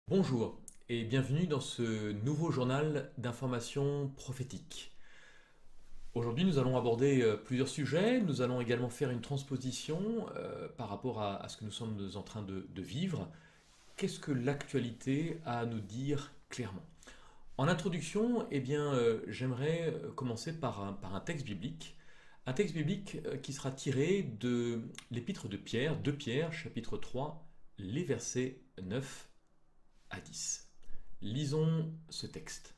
Bonjour et bienvenue dans ce nouveau journal d'information prophétique. Aujourd'hui, nous allons aborder plusieurs sujets. Nous allons également faire une transposition par rapport à ce que nous sommes en train de vivre. Qu'est-ce que l'actualité a à nous dire clairement? En introduction, j'aimerais commencer par un texte biblique. Un texte biblique qui sera tiré de l'épître de Pierre, 2 Pierre, chapitre 3, les versets 9 à 10. Lisons ce texte.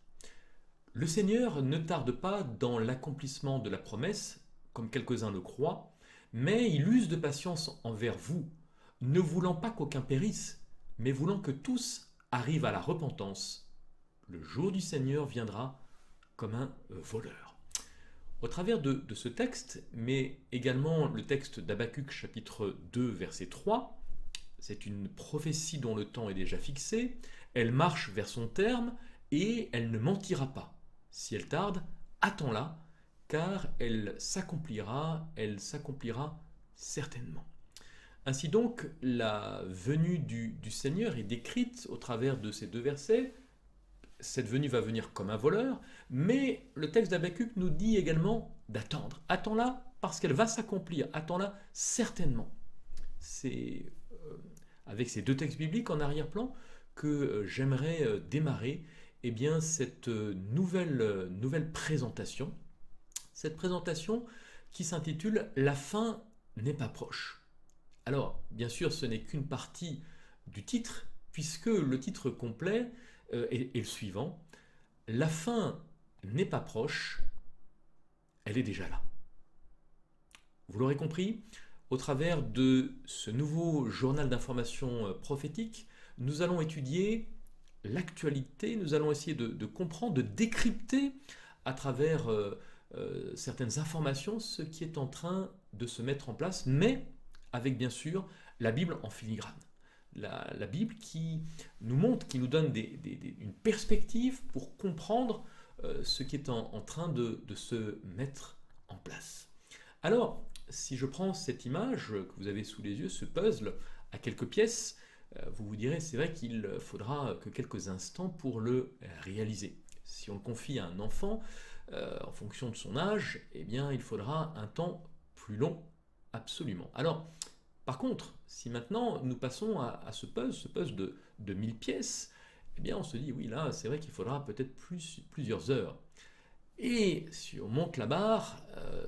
Le Seigneur ne tarde pas dans l'accomplissement de la promesse, comme quelques-uns le croient, mais il use de patience envers vous, ne voulant pas qu'aucun périsse, mais voulant que tous arrivent à la repentance. Le jour du Seigneur viendra comme un voleur. Au travers de ce texte, mais également le texte d'Habacuc chapitre 2 verset 3, c'est une prophétie dont le temps est déjà fixé, elle marche vers son terme et elle ne mentira pas. Si elle tarde, attends-la, car elle s'accomplira certainement. Ainsi donc, la venue du Seigneur est décrite au travers de ces 2 versets. Cette venue va venir comme un voleur, mais le texte d'Habacuc nous dit également d'attendre. Attends-la parce qu'elle va s'accomplir, attends-la certainement. C'est avec ces 2 textes bibliques en arrière-plan que j'aimerais démarrer cette nouvelle présentation. Cette présentation qui s'intitule « La fin n'est pas proche ». Alors, bien sûr, ce n'est qu'une partie du titre, puisque le titre complet est le suivant. La fin n'est pas proche, elle est déjà là. Vous l'aurez compris, au travers de ce nouveau journal d'information prophétique, nous allons étudier l'actualité, nous allons essayer de comprendre, de décrypter à travers certaines informations ce qui est en train de se mettre en place, mais avec bien sûr la Bible en filigrane. La Bible qui nous montre, qui nous donne une perspective pour comprendre ce qui est en train de se mettre en place. Alors, si je prends cette image que vous avez sous les yeux, ce puzzle à quelques pièces, vous vous direz, c'est vrai qu'il faudra que quelques instants pour le réaliser. Si on le confie à un enfant, en fonction de son âge, il faudra un temps plus long, absolument. Alors, par contre, si maintenant nous passons à ce puzzle de 1000 pièces, on se dit, oui, là, c'est vrai qu'il faudra peut-être plusieurs heures. Et si on monte la barre,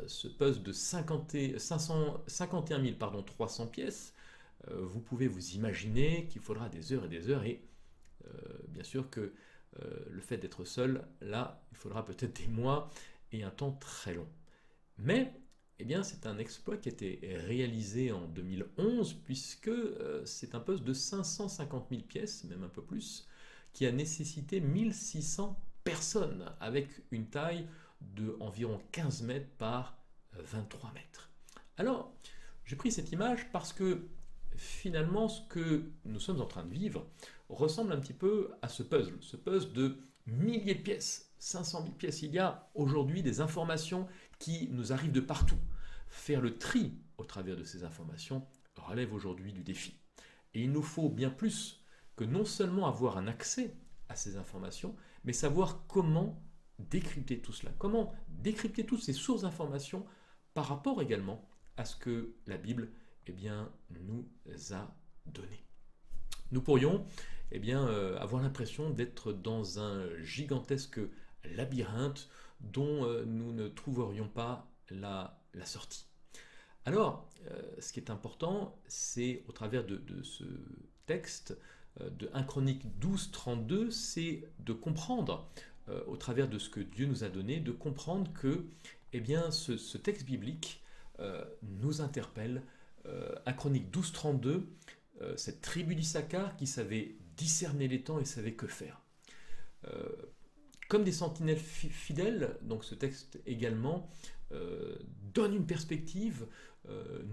ce puzzle de 51 300 pièces, vous pouvez vous imaginer qu'il faudra des heures et bien sûr que le fait d'être seul, là, il faudra peut-être des mois et un temps très long. Mais c'est un exploit qui a été réalisé en 2011 puisque c'est un puzzle de 550 000 pièces, même un peu plus, qui a nécessité 1600 personnes avec une taille de environ 15 mètres par 23 mètres. Alors, j'ai pris cette image parce que finalement, ce que nous sommes en train de vivre ressemble un petit peu à ce puzzle de milliers de pièces, 500 000 pièces. Il y a aujourd'hui des informations qui nous arrivent de partout. Faire le tri au travers de ces informations relève aujourd'hui du défi. Et il nous faut bien plus que non seulement avoir un accès à ces informations, mais savoir comment décrypter tout cela, comment décrypter toutes ces sources d'informations par rapport également à ce que la Bible nous a donné. Nous pourrions avoir l'impression d'être dans un gigantesque labyrinthe dont nous ne trouverions pas la sortie. Alors, ce qui est important, c'est au travers de ce texte de 1 Chronique 12, 32, c'est de comprendre, au travers de ce que Dieu nous a donné, de comprendre que ce texte biblique nous interpelle. 1 Chronique 12, 32 cette tribu d'Issachar qui savait discerner les temps et savait que faire. Comme des sentinelles fidèles, donc ce texte également donne une perspective.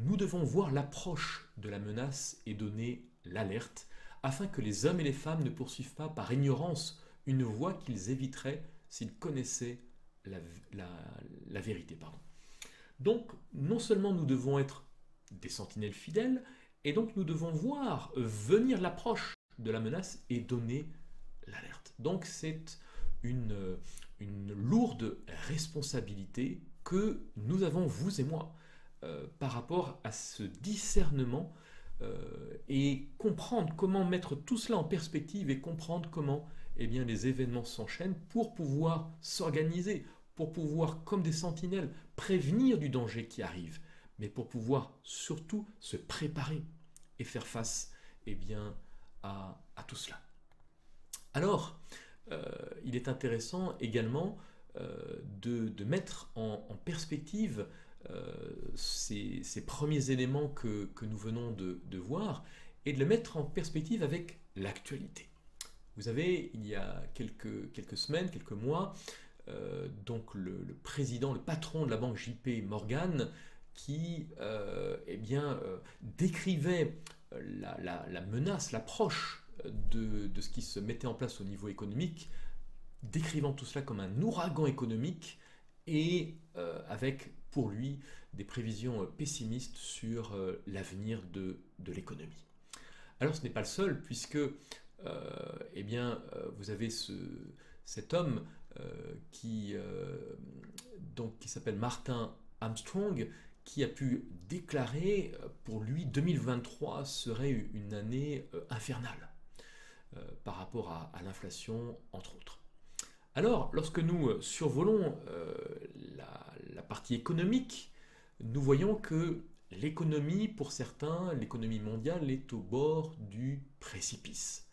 Nous devons voir l'approche de la menace et donner l'alerte, afin que les hommes et les femmes ne poursuivent pas par ignorance une voie qu'ils éviteraient s'ils connaissaient la vérité. Donc, non seulement nous devons être des sentinelles fidèles, et donc nous devons voir venir l'approche de la menace et donner l'alerte. Donc c'est une lourde responsabilité que nous avons, vous et moi, par rapport à ce discernement et comprendre comment mettre tout cela en perspective et comprendre comment les événements s'enchaînent pour pouvoir s'organiser, pour pouvoir, comme des sentinelles, prévenir du danger qui arrive, mais pour pouvoir surtout se préparer et faire face à tout cela. Alors, il est intéressant également de mettre en perspective ces premiers éléments que nous venons de voir et de les mettre en perspective avec l'actualité. Vous avez, il y a quelques semaines, quelques mois, donc le président, le patron de la banque JP Morgan, qui décrivait la menace, l'approche de ce qui se mettait en place au niveau économique, décrivant tout cela comme un ouragan économique et avec pour lui des prévisions pessimistes sur l'avenir de l'économie. Alors ce n'est pas le seul, puisque vous avez cet homme qui s'appelle Martin Armstrong, qui a pu déclarer pour lui 2023 serait une année infernale par rapport à l'inflation, entre autres. Alors, lorsque nous survolons la partie économique, nous voyons que l'économie, pour certains, l'économie mondiale est au bord du précipice.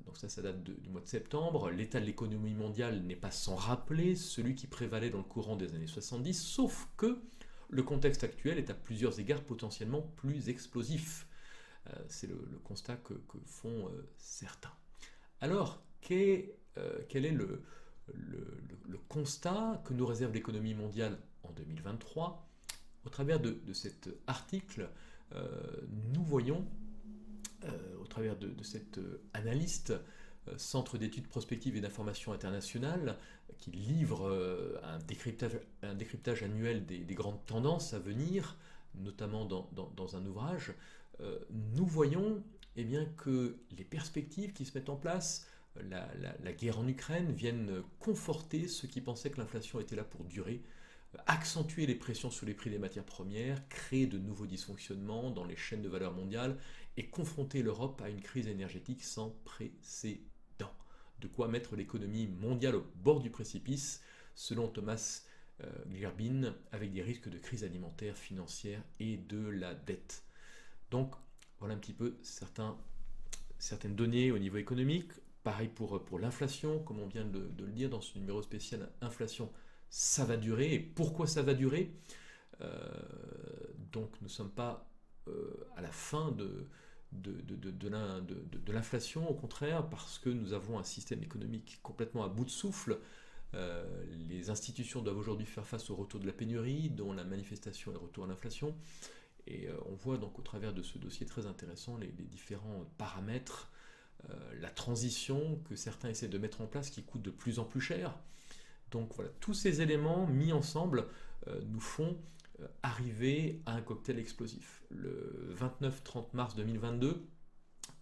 Donc ça date du mois de septembre. L'état de l'économie mondiale n'est pas sans rappeler celui qui prévalait dans le courant des années 70, sauf que le contexte actuel est à plusieurs égards potentiellement plus explosif. C'est le constat que font certains. Alors, quel est le constat que nous réserve l'économie mondiale en 2023? Au travers de cet article, nous voyons, au travers de cet analyste, Centre d'études prospectives et d'information internationale, qui livre un décryptage annuel des grandes tendances à venir, notamment dans un ouvrage, nous voyons que les perspectives qui se mettent en place, la guerre en Ukraine, viennent conforter ceux qui pensaient que l'inflation était là pour durer, accentuer les pressions sur les prix des matières premières, créer de nouveaux dysfonctionnements dans les chaînes de valeur mondiales et confronter l'Europe à une crise énergétique sans précédent. De quoi mettre l'économie mondiale au bord du précipice, selon Thomas Gerbin, avec des risques de crise alimentaire, financière et de la dette. Donc voilà un petit peu certaines données au niveau économique. Pareil pour l'inflation, comme on vient de le dire dans ce numéro spécial inflation, ça va durer. Et pourquoi ça va durer? Donc nous ne sommes pas à la fin de l'inflation, au contraire, parce que nous avons un système économique complètement à bout de souffle. Les institutions doivent aujourd'hui faire face au retour de la pénurie, dont la manifestation est le retour à l'inflation. Et on voit donc au travers de ce dossier très intéressant les différents paramètres, la transition que certains essaient de mettre en place qui coûte de plus en plus cher. Donc voilà, tous ces éléments mis ensemble nous font arriver à un cocktail explosif. Le 29-30 mars 2022,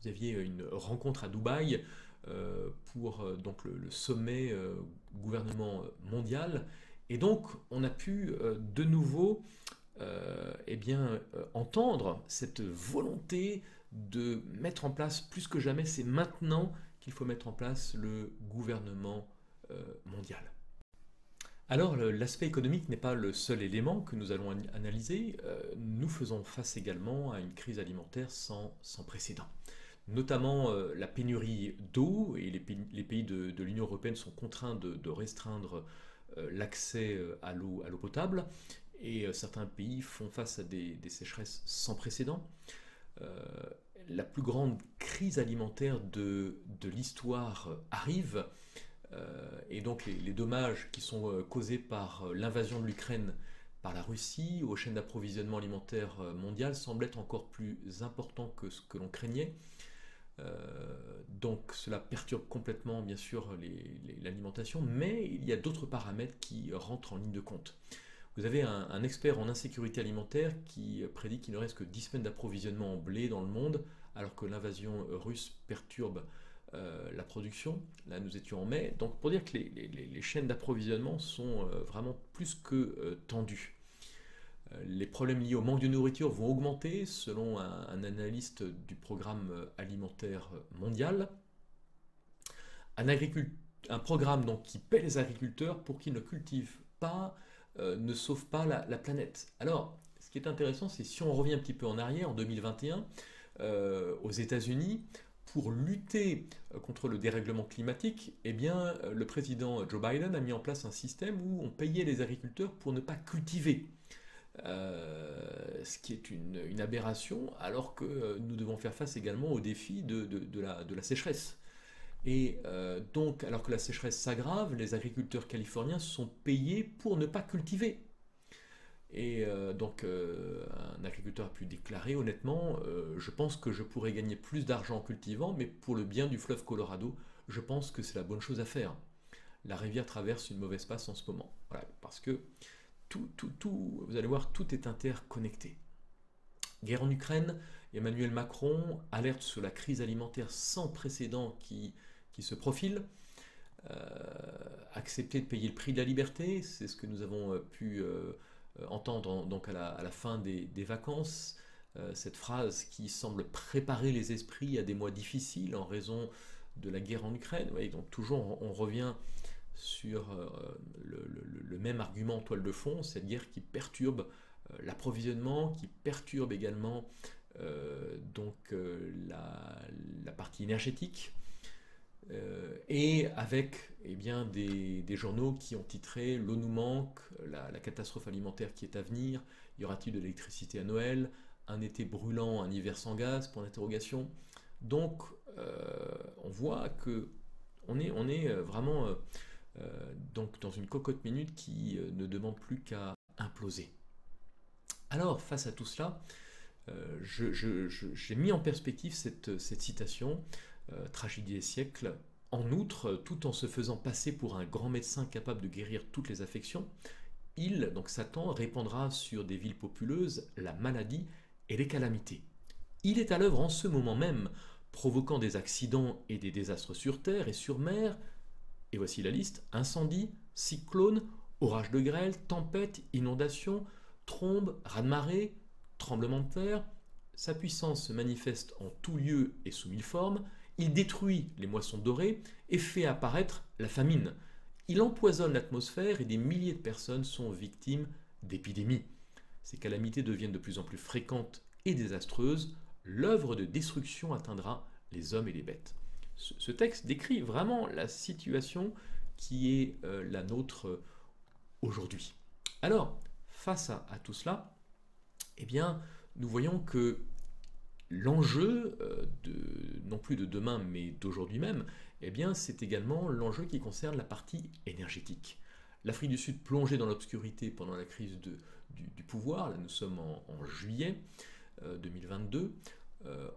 vous aviez une rencontre à Dubaï pour donc le sommet gouvernement mondial. Et donc on a pu de nouveau entendre cette volonté de mettre en place plus que jamais, c'est maintenant qu'il faut mettre en place le gouvernement mondial. Alors l'aspect économique n'est pas le seul élément que nous allons analyser, nous faisons face également à une crise alimentaire sans précédent. Notamment la pénurie d'eau, et les pays de l'Union européenne sont contraints de restreindre l'accès à l'eau potable, et certains pays font face à des sécheresses sans précédent. la plus grande crise alimentaire de l'histoire arrive, et donc les dommages qui sont causés par l'invasion de l'Ukraine par la Russie aux chaînes d'approvisionnement alimentaire mondiales semblent être encore plus importants que ce que l'on craignait. Donc cela perturbe complètement bien sûr l'alimentation, mais il y a d'autres paramètres qui rentrent en ligne de compte. Vous avez un expert en insécurité alimentaire qui prédit qu'il ne reste que 10 semaines d'approvisionnement en blé dans le monde, alors que l'invasion russe perturbe la production. Là, nous étions en mai. Donc, pour dire que les chaînes d'approvisionnement sont vraiment plus que tendues. Les problèmes liés au manque de nourriture vont augmenter, selon un analyste du programme alimentaire mondial. Un programme donc, qui paie les agriculteurs pour qu'ils ne cultivent pas, ne sauve pas la planète. Alors, ce qui est intéressant, c'est si on revient un petit peu en arrière, en 2021, aux États-Unis, pour lutter contre le dérèglement climatique, eh bien, le président Joe Biden a mis en place un système où on payait les agriculteurs pour ne pas cultiver. Ce qui est une aberration, alors que nous devons faire face également au défi de la sécheresse. Et donc, alors que la sécheresse s'aggrave, les agriculteurs californiens sont payés pour ne pas cultiver. Et donc, un agriculteur a pu déclarer, honnêtement, je pense que je pourrais gagner plus d'argent en cultivant, mais pour le bien du fleuve Colorado, je pense que c'est la bonne chose à faire. La rivière traverse une mauvaise passe en ce moment. Voilà, parce que vous allez voir, tout est interconnecté. Guerre en Ukraine, Emmanuel Macron alerte sur la crise alimentaire sans précédent qui se profile. Accepter de payer le prix de la liberté, c'est ce que nous avons pu entendre donc à la fin des vacances. Cette phrase qui semble préparer les esprits à des mois difficiles en raison de la guerre en Ukraine. Oui, donc toujours on revient sur le même argument en toile de fond, cette guerre qui perturbe l'approvisionnement, qui perturbe également la partie énergétique, et avec bien, des journaux qui ont titré « L'eau nous manque, la catastrophe alimentaire qui est à venir, y aura-t-il de l'électricité à Noël, un été brûlant, un hiver sans gaz ?» point d'interrogation. Donc on voit que on est vraiment donc dans une cocotte minute qui ne demande plus qu'à imploser. Alors, face à tout cela, j'ai mis en perspective cette citation, tragédie des siècles. En outre, tout en se faisant passer pour un grand médecin capable de guérir toutes les affections, donc Satan, répandra sur des villes populeuses la maladie et les calamités. Il est à l'œuvre en ce moment même, provoquant des accidents et des désastres sur terre et sur mer. Et voici la liste: incendies, cyclones, orages de grêle, tempêtes, inondations, trombes, raz-de-marée, tremblements de terre. Sa puissance se manifeste en tout lieu et sous mille formes. Il détruit les moissons dorées et fait apparaître la famine. Il empoisonne l'atmosphère et des milliers de personnes sont victimes d'épidémies. Ces calamités deviennent de plus en plus fréquentes et désastreuses. L'œuvre de destruction atteindra les hommes et les bêtes. Ce texte décrit vraiment la situation qui est la nôtre aujourd'hui. Alors, face à tout cela, eh bien, nous voyons que l'enjeu, non plus de demain, mais d'aujourd'hui même, eh bien, c'est également l'enjeu qui concerne la partie énergétique. L'Afrique du Sud plongeait dans l'obscurité pendant la crise du pouvoir, là nous sommes en juillet 2022.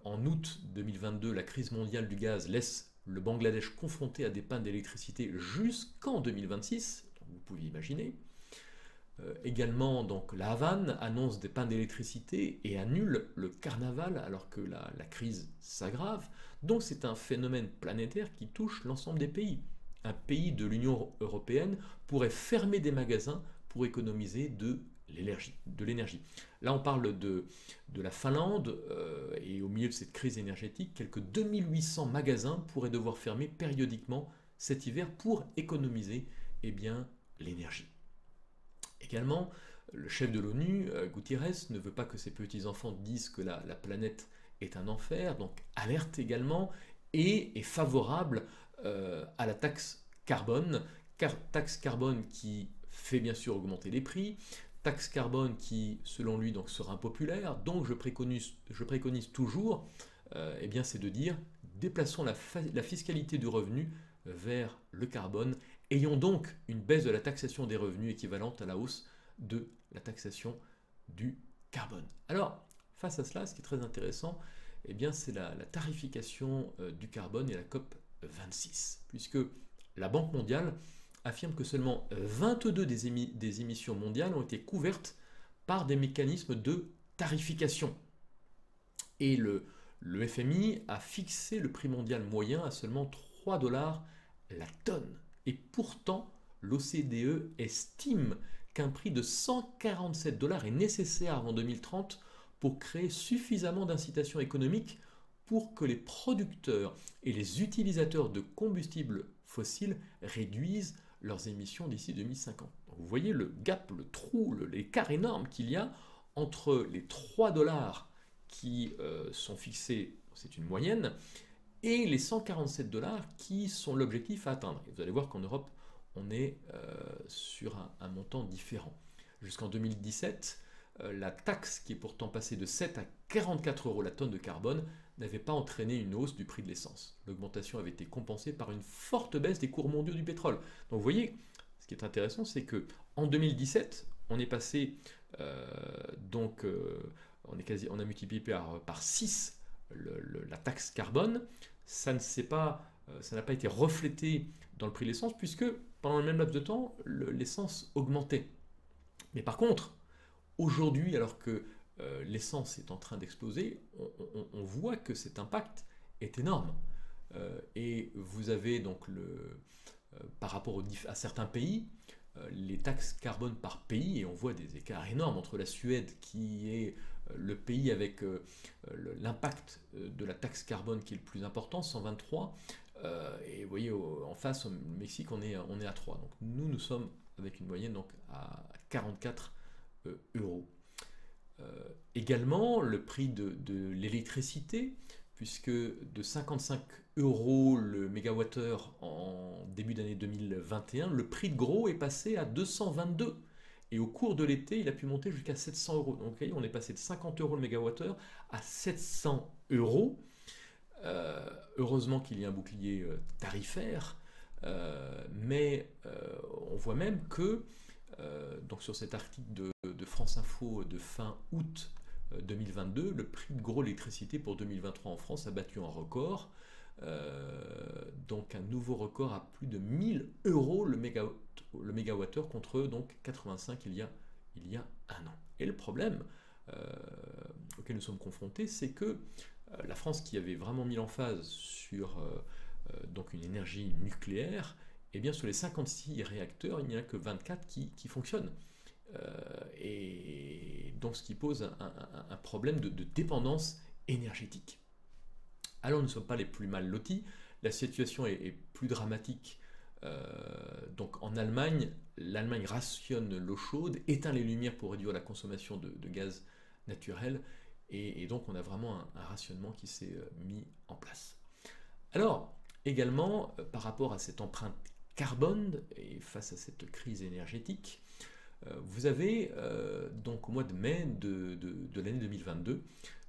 En août 2022, la crise mondiale du gaz laisse le Bangladesh confronté à des pannes d'électricité jusqu'en 2026, donc vous pouvez imaginer. Également, donc, la Havane annonce des pannes d'électricité et annule le carnaval alors que la crise s'aggrave. Donc c'est un phénomène planétaire qui touche l'ensemble des pays. Un pays de l'Union européenne pourrait fermer des magasins pour économiser de l'énergie. Là, on parle de la Finlande, et au milieu de cette crise énergétique, quelques 2800 magasins pourraient devoir fermer périodiquement cet hiver pour économiser l'énergie. Également, le chef de l'ONU, Guterres, ne veut pas que ses petits-enfants disent que la planète est un enfer, donc alerte également, et est favorable à la taxe carbone qui fait bien sûr augmenter les prix, taxe carbone qui, selon lui, donc, sera impopulaire. Donc je préconise toujours eh bien, c'est de dire déplaçons la fiscalité du revenu vers le carbone, ayons donc une baisse de la taxation des revenus équivalente à la hausse de la taxation du carbone. Alors, face à cela, ce qui est très intéressant, eh bien, c'est la tarification du carbone et la COP 26, puisque la Banque mondiale affirme que seulement 22 des émissions mondiales ont été couvertes par des mécanismes de tarification. Et le FMI a fixé le prix mondial moyen à seulement 3 dollars la tonne. Et pourtant, l'OCDE estime qu'un prix de 147 dollars est nécessaire avant 2030 pour créer suffisamment d'incitations économiques pour que les producteurs et les utilisateurs de combustibles fossiles réduisent leurs émissions d'ici 2050. Donc vous voyez le gap, le trou, l'écart énorme qu'il y a entre les 3 dollars qui sont fixés, c'est une moyenne, et les 147 dollars qui sont l'objectif à atteindre. Et vous allez voir qu'en Europe, on est sur un montant différent. Jusqu'en 2017, la taxe qui est pourtant passée de 7 à 44 euros la tonne de carbone n'avait pas entraîné une hausse du prix de l'essence. L'augmentation avait été compensée par une forte baisse des cours mondiaux du pétrole. Donc vous voyez, ce qui est intéressant, c'est que en 2017, on est passé, on a multiplié par 6 la taxe carbone. Ça n'a pas été reflété dans le prix de l'essence, puisque pendant le même laps de temps, l'essence augmentait. Mais par contre, aujourd'hui, alors que l'essence est en train d'exploser, on voit que cet impact est énorme. Et vous avez donc, par rapport à certains pays, les taxes carbone par pays, et on voit des écarts énormes entre la Suède, qui est le pays avec l'impact de la taxe carbone qui est le plus important, 123, et vous voyez en face, au Mexique, on est à 3. Donc nous sommes avec une moyenne donc, à 44 euros. Également, le prix de l'électricité, puisque de 55 euros le mégawattheure en début d'année 2021, le prix de gros est passé à 222. Et au cours de l'été, il a pu monter jusqu'à 700 euros. Donc, vous voyez, on est passé de 50 euros le mégawattheure à 700 euros. Heureusement qu'il y a un bouclier tarifaire, mais on voit même que, donc sur cet article de France Info de fin août 2022, le prix de gros l'électricité pour 2023 en France a battu un record, donc un nouveau record à plus de 1000 euros le mégawattheure contre donc 85 il y a un an. Et le problème auquel nous sommes confrontés, c'est que la France, qui avait vraiment mis l'emphase sur donc une énergie nucléaire, eh bien sur les 56 réacteurs, il n'y en a que 24 qui fonctionnent. Et donc ce qui pose un problème de dépendance énergétique. Alors nous ne sommes pas les plus mal lotis, la situation est plus dramatique. Donc en Allemagne, l'Allemagne rationne l'eau chaude, éteint les lumières pour réduire la consommation de gaz naturel, et donc on a vraiment un rationnement qui s'est mis en place. Alors également, par rapport à cette empreinte carbone et face à cette crise énergétique, vous avez donc au mois de mai de l'année 2022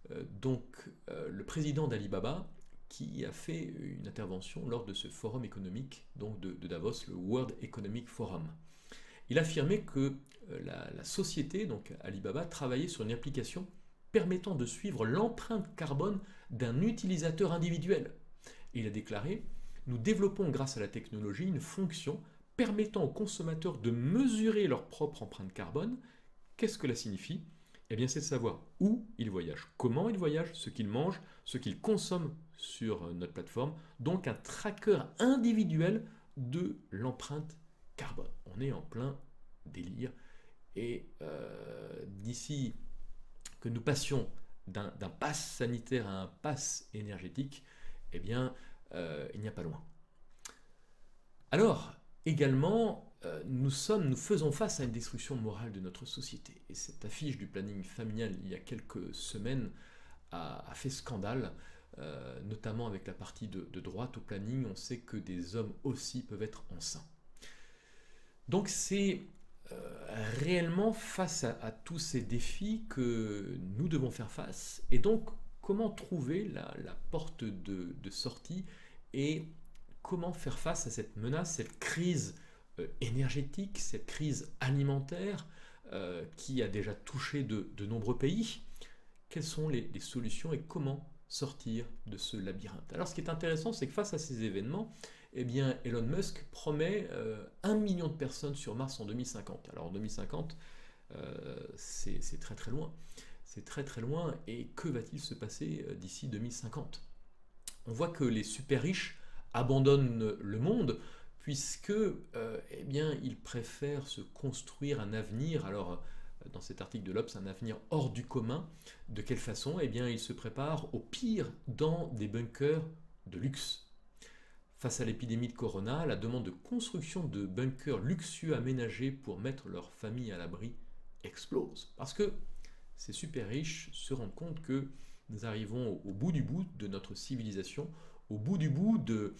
le président d'Alibaba qui a fait une intervention lors de ce forum économique donc de Davos, le World Economic Forum. Il affirmait que la société, donc Alibaba, travaillait sur une application permettant de suivre l'empreinte carbone d'un utilisateur individuel. Et il a déclaré « Nous développons grâce à la technologie une fonction permettant aux consommateurs de mesurer leur propre empreinte carbone. » Qu'est-ce que cela signifie ? Eh bien, c'est de savoir où ils voyagent, comment ils voyagent, ce qu'ils mangent, ce qu'ils consomment sur notre plateforme. Donc, un tracker individuel de l'empreinte carbone. On est en plein délire. Et d'ici que nous passions d'un pass sanitaire à un pass énergétique, eh bien, il n'y a pas loin. Alors, également, nous faisons face à une destruction morale de notre société. Et cette affiche du planning familial, il y a quelques semaines, a fait scandale, notamment avec la partie de droite au planning. On sait que des hommes aussi peuvent être enceints. Donc c'est réellement face à tous ces défis que nous devons faire face. Et donc, comment trouver la porte de sortie et comment faire face à cette menace, cette crise énergétique, cette crise alimentaire qui a déjà touché de nombreux pays. Quelles sont les solutions et comment sortir de ce labyrinthe? Alors ce qui est intéressant, c'est que face à ces événements, eh bien, Elon Musk promet 1 million de personnes sur Mars en 2050. Alors en 2050, c'est très très loin. C'est très très loin. Et que va-t-il se passer d'ici 2050? On voit que les super riches abandonnent le monde puisque eh bien, ils préfèrent se construire un avenir. Alors dans cet article de l'Obs, un avenir hors du commun. De quelle façon? Eh bien, ils se préparent au pire dans des bunkers de luxe. Face à l'épidémie de Corona, la demande de construction de bunkers luxueux aménagés pour mettre leur famille à l'abri explose. Parce que ces super riches se rendent compte que nous arrivons au bout du bout de notre civilisation, au bout du bout de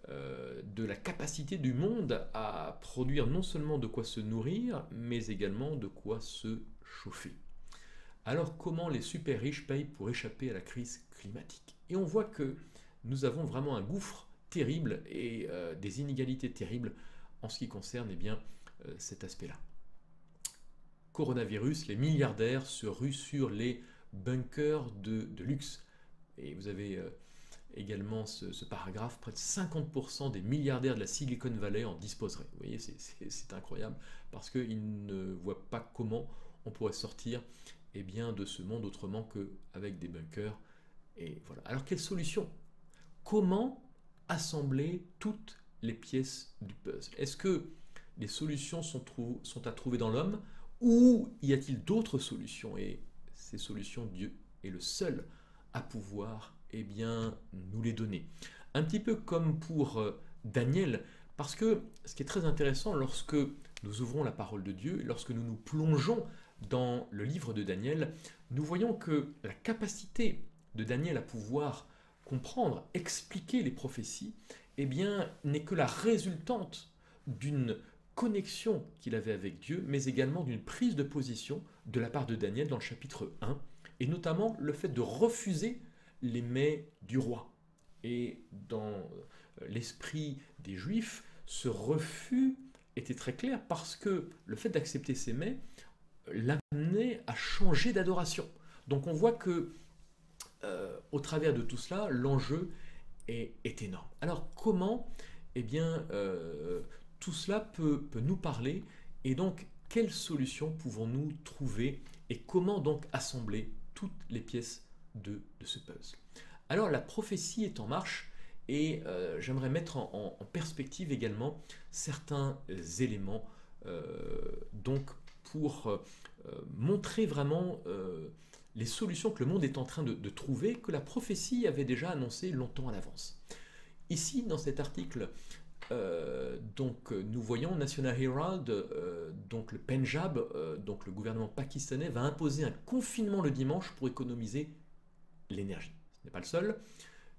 la capacité du monde à produire non seulement de quoi se nourrir, mais également de quoi se chauffer. Alors comment les super riches payent pour échapper à la crise climatique? Et on voit que nous avons vraiment un gouffre terrible et des inégalités terribles en ce qui concerne eh bien, cet aspect-là. Coronavirus, les milliardaires se ruent sur les bunkers de luxe. Et vous avez également ce paragraphe, près de 50% des milliardaires de la Silicon Valley en disposeraient. Vous voyez, c'est incroyable, parce qu'ils ne voient pas comment on pourrait sortir eh bien, de ce monde autrement qu'avec des bunkers. Et voilà. Alors quelle solution? Comment assembler toutes les pièces du puzzle? Est-ce que les solutions sont à trouver dans l'homme, ou y a-t-il d'autres solutions? Et ces solutions, Dieu est le seul à pouvoir eh bien, nous les donner. Un petit peu comme pour Daniel, parce que ce qui est très intéressant lorsque nous ouvrons la parole de Dieu, lorsque nous nous plongeons dans le livre de Daniel, nous voyons que la capacité de Daniel à pouvoir comprendre, expliquer les prophéties, eh bien, n'est que la résultante d'une connexion qu'il avait avec Dieu, mais également d'une prise de position de la part de Daniel dans le chapitre 1, et notamment le fait de refuser les mets du roi. Et dans l'esprit des Juifs, ce refus était très clair parce que le fait d'accepter ces mets l'amenait à changer d'adoration. Donc on voit que au travers de tout cela, l'enjeu est énorme. Alors comment eh bien, tout cela peut nous parler, et donc quelles solutions pouvons-nous trouver et comment donc assembler toutes les pièces de ce puzzle? Alors la prophétie est en marche, et j'aimerais mettre en perspective également certains éléments donc pour montrer vraiment les solutions que le monde est en train de trouver, que la prophétie avait déjà annoncé longtemps à l'avance. Ici, dans cet article, donc nous voyons National Herald, donc le Pendjab, donc le gouvernement pakistanais va imposer un confinement le dimanche pour économiser l'énergie. Ce n'est pas le seul.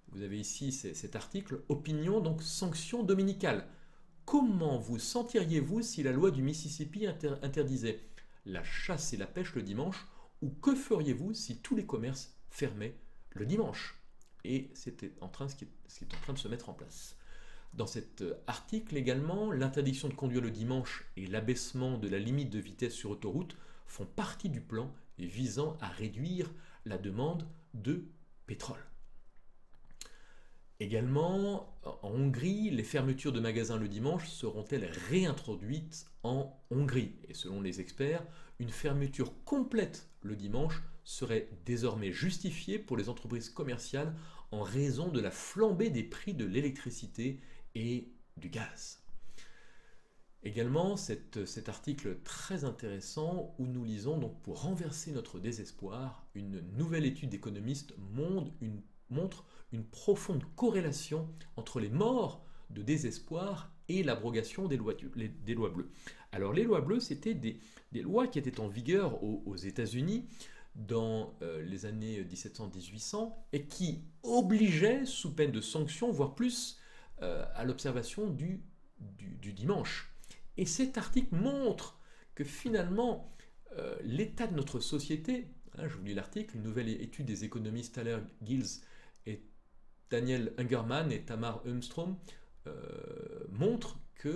Vous avez ici cet article, opinion, donc sanction dominicale. Comment vous sentiriez-vous si la loi du Mississippi interdisait la chasse et la pêche le dimanche, ou que feriez-vous si tous les commerces fermaient le dimanche? Et c'est ce qui est en train de se mettre en place. Dans cet article également, l'interdiction de conduire le dimanche et l'abaissement de la limite de vitesse sur autoroute font partie du plan visant à réduire la demande de pétrole. Également, en Hongrie, les fermetures de magasins le dimanche seront-elles réintroduites en Hongrie? Et selon les experts, une fermeture complète le dimanche serait désormais justifiée pour les entreprises commerciales en raison de la flambée des prix de l'électricité et du gaz. Également, cet article très intéressant où nous lisons donc pour renverser notre désespoir, une nouvelle étude d'économistes montre une profonde corrélation entre les morts de désespoir et l'abrogation des lois bleues. Alors les lois bleues, c'était des lois qui étaient en vigueur aux États-Unis dans les années 1700-1800 et qui obligeaient, sous peine de sanctions, voire plus, à l'observation du dimanche. Et cet article montre que finalement, l'état de notre société je vous lis l'article, une nouvelle étude des économistes Tyler Giles et Daniel Ungerman et Tamar Umstrom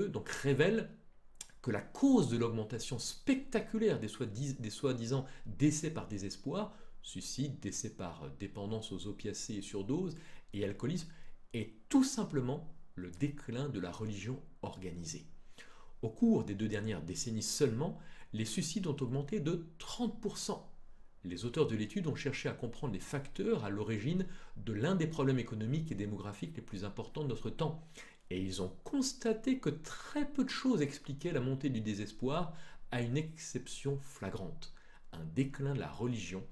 donc révèle que la cause de l'augmentation spectaculaire des soi-disant décès par désespoir, suicide, décès par dépendance aux opiacés et surdose, et alcoolisme, est tout simplement le déclin de la religion organisée. Au cours des 2 dernières décennies seulement, les suicides ont augmenté de 30%. Les auteurs de l'étude ont cherché à comprendre les facteurs à l'origine de l'un des problèmes économiques et démographiques les plus importants de notre temps. Et ils ont constaté que très peu de choses expliquaient la montée du désespoir, à une exception flagrante, un déclin de la religion.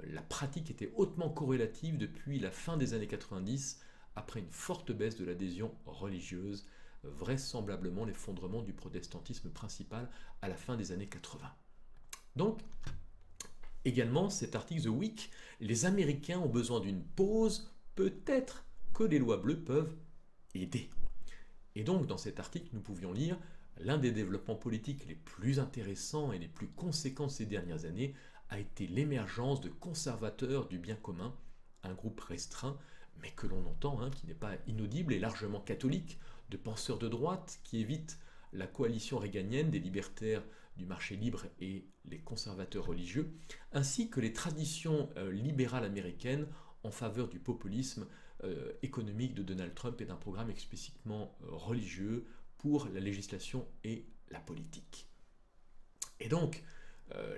La pratique était hautement corrélative depuis la fin des années 90, après une forte baisse de l'adhésion religieuse, vraisemblablement l'effondrement du protestantisme principal à la fin des années 80. Donc, également, cet article The Week, les Américains ont besoin d'une pause, peut-être que les lois bleues peuvent aider. Et donc, dans cet article, nous pouvions lire l'un des développements politiques les plus intéressants et les plus conséquents ces dernières années a été l'émergence de conservateurs du bien commun, un groupe restreint, mais que l'on entend, qui n'est pas inaudible et largement catholique, de penseurs de droite qui évitent la coalition réganienne des libertaires du marché libre et les conservateurs religieux, ainsi que les traditions libérales américaines en faveur du populisme économique de Donald Trump et d'un programme explicitement religieux pour la législation et la politique. Et donc,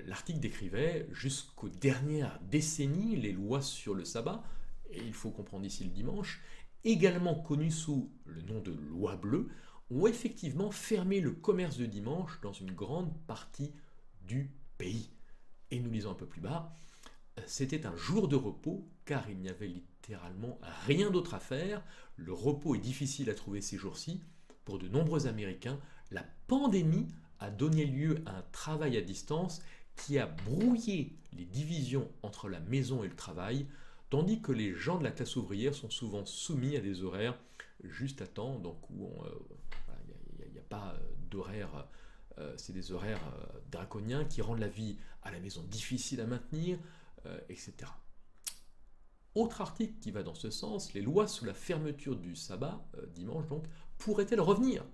l'article décrivait jusqu'aux dernières décennies les lois sur le sabbat, et il faut comprendre ici le dimanche, également connues sous le nom de loi bleue, ont effectivement fermé le commerce de dimanche dans une grande partie du pays. Et nous lisons un peu plus bas, c'était un jour de repos, car il n'y avait littéralement rien d'autre à faire. Le repos est difficile à trouver ces jours-ci. Pour de nombreux Américains, la pandémie a donné lieu à un travail à distance qui a brouillé les divisions entre la maison et le travail, tandis que les gens de la classe ouvrière sont souvent soumis à des horaires juste à temps, donc où il n'y a pas d'horaire, c'est des horaires draconiens qui rendent la vie à la maison difficile à maintenir, etc. Autre article qui va dans ce sens, les lois sous la fermeture du sabbat, dimanche donc, pourraient-elles revenir?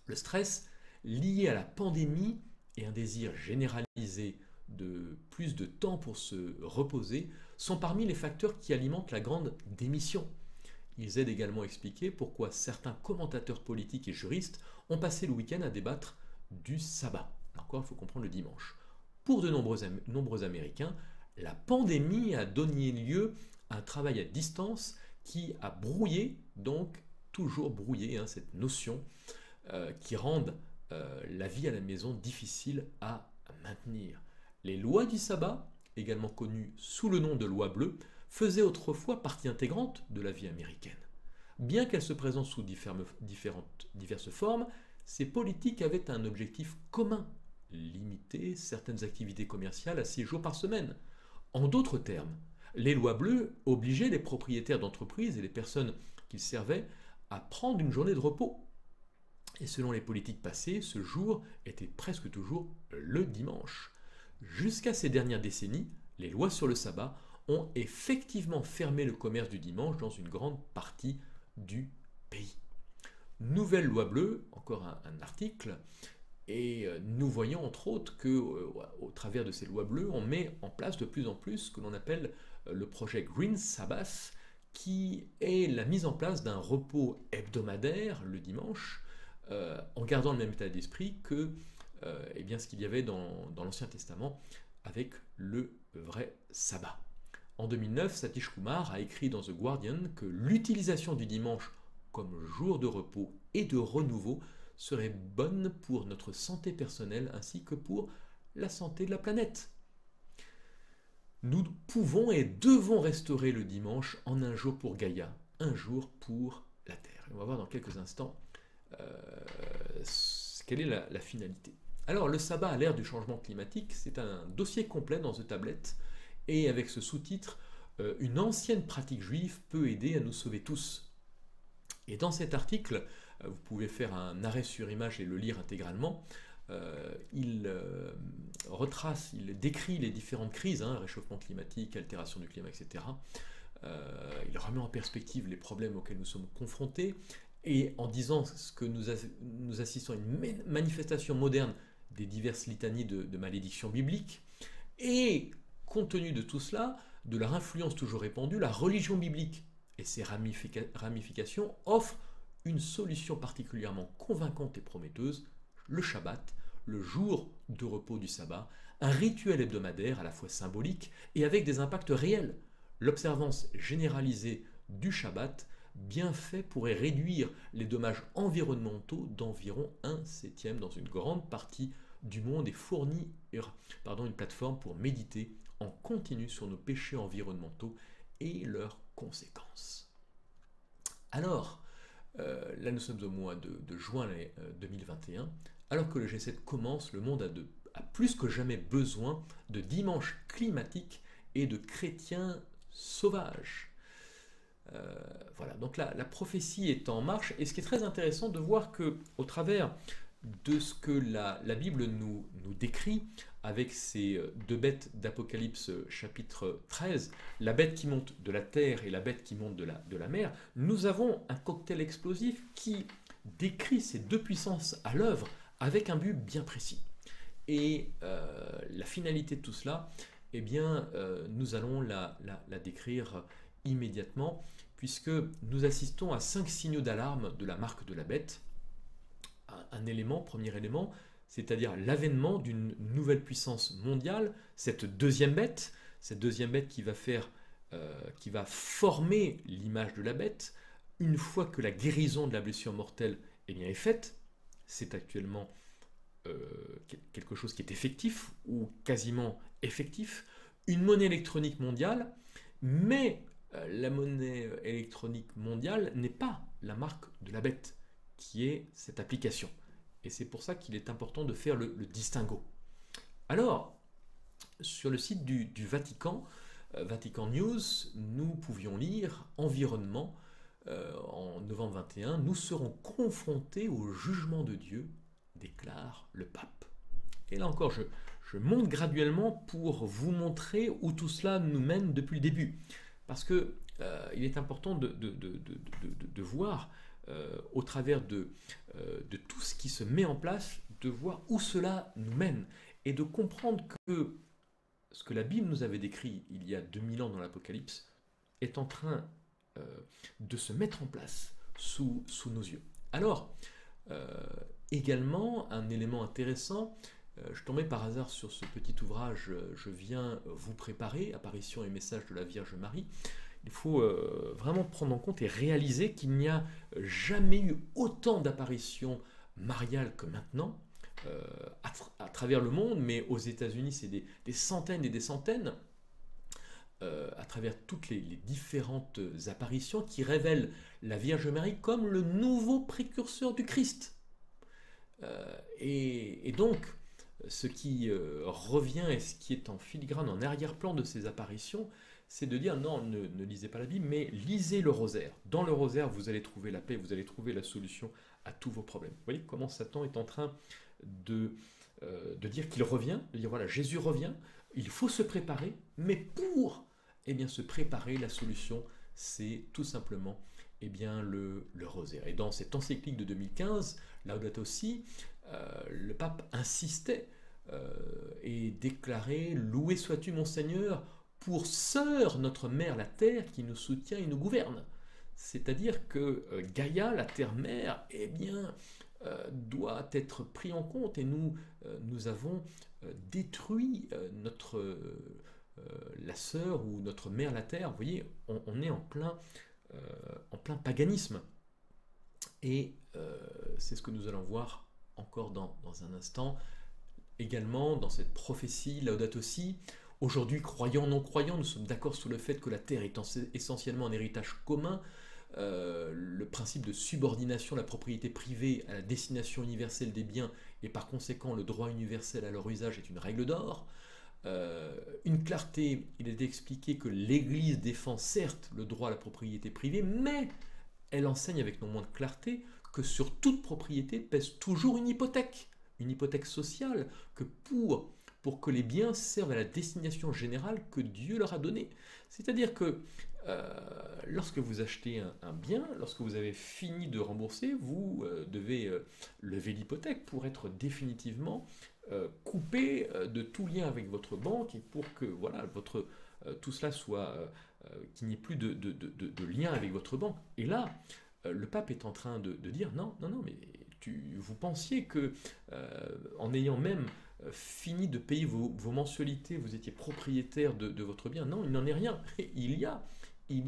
Le stress lié à la pandémie et un désir généralisé de plus de temps pour se reposer sont parmi les facteurs qui alimentent la grande démission. Ils aident également à expliquer pourquoi certains commentateurs politiques et juristes ont passé le week-end à débattre du sabbat. Encore, il faut comprendre le dimanche. Pour de nombreux Américains, la pandémie a donné lieu à un travail à distance qui a brouillé, donc toujours brouillé, cette notion qui rend la vie à la maison difficile à maintenir. Les lois du sabbat, également connues sous le nom de loi bleue, faisaient autrefois partie intégrante de la vie américaine. Bien qu'elles se présentent sous diverses formes, ces politiques avaient un objectif commun, limiter certaines activités commerciales à 6 jours par semaine. En d'autres termes, les lois bleues obligeaient les propriétaires d'entreprises et les personnes qu'ils servaient à prendre une journée de repos. Et selon les politiques passées, ce jour était presque toujours le dimanche. Jusqu'à ces dernières décennies, les lois sur le sabbat ont effectivement fermé le commerce du dimanche dans une grande partie du pays. Nouvelle loi bleue, encore un article, et nous voyons entre autres que au travers de ces lois bleues, on met en place de plus en plus ce que l'on appelle le projet Green Sabbath, qui est la mise en place d'un repos hebdomadaire le dimanche, en gardant le même état d'esprit que ce qu'il y avait dans l'Ancien Testament avec le vrai sabbat. En 2009, Satish Kumar a écrit dans The Guardian que l'utilisation du dimanche comme jour de repos et de renouveau serait bonne pour notre santé personnelle ainsi que pour la santé de la planète. Nous pouvons et devons restaurer le dimanche en un jour pour Gaïa, un jour pour la Terre. Et on va voir dans quelques instants quelle est la finalité. Alors, le sabbat à l'ère du changement climatique, c'est un dossier complet dans The Tablet, et avec ce sous-titre, une ancienne pratique juive peut aider à nous sauver tous. Et dans cet article, vous pouvez faire un arrêt sur image et le lire intégralement, il retrace, il décrit les différentes crises, hein, réchauffement climatique, altération du climat, etc. Il remet en perspective les problèmes auxquels nous sommes confrontés, et en disant ce que nous assistons à une manifestation moderne des diverses litanies de malédictions bibliques, et compte tenu de tout cela, de leur influence toujours répandue, la religion biblique et ses ramifications offrent une solution particulièrement convaincante et prometteuse: le Shabbat, le jour de repos du sabbat, un rituel hebdomadaire à la fois symbolique et avec des impacts réels. L'observance généralisée du Shabbat, bien fait, pourrait réduire les dommages environnementaux d'environ 1/7 dans une grande partie du monde et fournir une plateforme pour méditer en continu sur nos péchés environnementaux et leurs conséquences. Alors, là nous sommes au mois de juin 2021, alors que le G7 commence, le monde a plus que jamais besoin de dimanches climatiques et de chrétiens sauvages. Voilà, donc la prophétie est en marche, et ce qui est très intéressant de voir que, au travers de ce que la Bible nous décrit, avec ces deux bêtes d'Apocalypse chapitre 13, la bête qui monte de la terre et la bête qui monte de la mer, nous avons un cocktail explosif qui décrit ces deux puissances à l'œuvre avec un but bien précis. Et la finalité de tout cela, eh bien, nous allons la décrire immédiatement, puisque nous assistons à 5 signaux d'alarme de la marque de la bête. Premier élément, c'est-à-dire l'avènement d'une nouvelle puissance mondiale, cette deuxième bête qui va former l'image de la bête, une fois que la guérison de la blessure mortelle est faite. C'est actuellement quelque chose qui est effectif ou quasiment effectif, une monnaie électronique mondiale, mais la monnaie électronique mondiale n'est pas la marque de la bête, qui est cette application. Et c'est pour ça qu'il est important de faire le distinguo. Alors, sur le site du Vatican, Vatican News, nous pouvions lire « Environnement », en novembre 21, « Nous serons confrontés au jugement de Dieu », déclare le pape. Et là encore, je monte graduellement pour vous montrer où tout cela nous mène depuis le début. Parce que il est important de voir, au travers de tout ce qui se met en place, de voir où cela nous mène et de comprendre que ce que la Bible nous avait décrit il y a 2000 ans dans l'Apocalypse est en train de se mettre en place sous nos yeux. Alors, également, un élément intéressant, je tombais par hasard sur ce petit ouvrage « Je viens vous préparer, apparition et message de la Vierge Marie ». Il faut vraiment prendre en compte et réaliser qu'il n'y a jamais eu autant d'apparitions mariales que maintenant, à travers le monde, mais aux États-Unis, c'est des centaines et des centaines, à travers toutes les différentes apparitions qui révèlent la Vierge Marie comme le nouveau précurseur du Christ. Et donc, ce qui revient et ce qui est en filigrane, en arrière-plan de ces apparitions, c'est de dire non, ne lisez pas la Bible, mais lisez le rosaire. Dans le rosaire, vous allez trouver la paix, vous allez trouver la solution à tous vos problèmes. Vous voyez comment Satan est en train de dire qu'il revient, de dire voilà, Jésus revient, il faut se préparer, mais pour se préparer, la solution, c'est tout simplement le rosaire. Et dans cette encyclique de 2015, Laudato Si, le pape insistait et déclarait « Loué sois-tu mon Seigneur, pour sœur notre mère la terre qui nous soutient et nous gouverne ». C'est-à-dire que Gaïa, la terre-mère, doit être pris en compte, et nous avons détruit la sœur ou notre mère la terre. Vous voyez, on est en plein paganisme. Et c'est ce que nous allons voir encore dans un instant. Également, dans cette prophétie, Laudato Si, aujourd'hui, croyants, non-croyants, nous sommes d'accord sur le fait que la terre est essentiellement un héritage commun. Le principe de subordination, la propriété privée à la destination universelle des biens, et par conséquent le droit universel à leur usage, est une règle d'or. Une clarté, il est expliqué que l'Église défend certes le droit à la propriété privée, mais elle enseigne avec non moins de clarté que sur toute propriété pèse toujours une hypothèque. une hypothèque sociale, que pour que les biens servent à la destination générale que Dieu leur a donnée. C'est-à-dire que lorsque vous achetez un bien, lorsque vous avez fini de rembourser, vous devez lever l'hypothèque pour être définitivement coupé de tout lien avec votre banque et pour que voilà, tout cela soit, qu'il n'y ait plus de lien avec votre banque. Et là, le pape est en train de dire non, non, non, mais vous pensiez que en ayant même fini de payer vos mensualités, vous étiez propriétaire de votre bien. Non, il n'en est rien. Il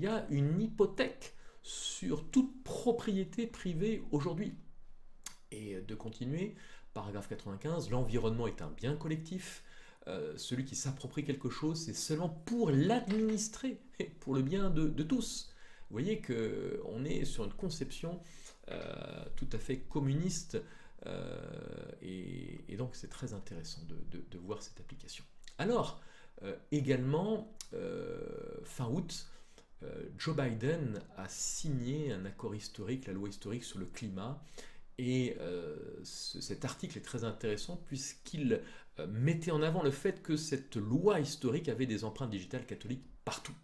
y a une hypothèque sur toute propriété privée aujourd'hui. Et de continuer, paragraphe 95, l'environnement est un bien collectif. Celui qui s'approprie quelque chose, c'est seulement pour l'administrer, pour le bien de tous. Vous voyez qu'on est sur une conception tout à fait communiste et donc c'est très intéressant de voir cette application. Alors, également, fin août, Joe Biden a signé un accord historique, la loi historique sur le climat, et cet article est très intéressant puisqu'il mettait en avant le fait que cette loi historique avait des empreintes digitales catholiques partout.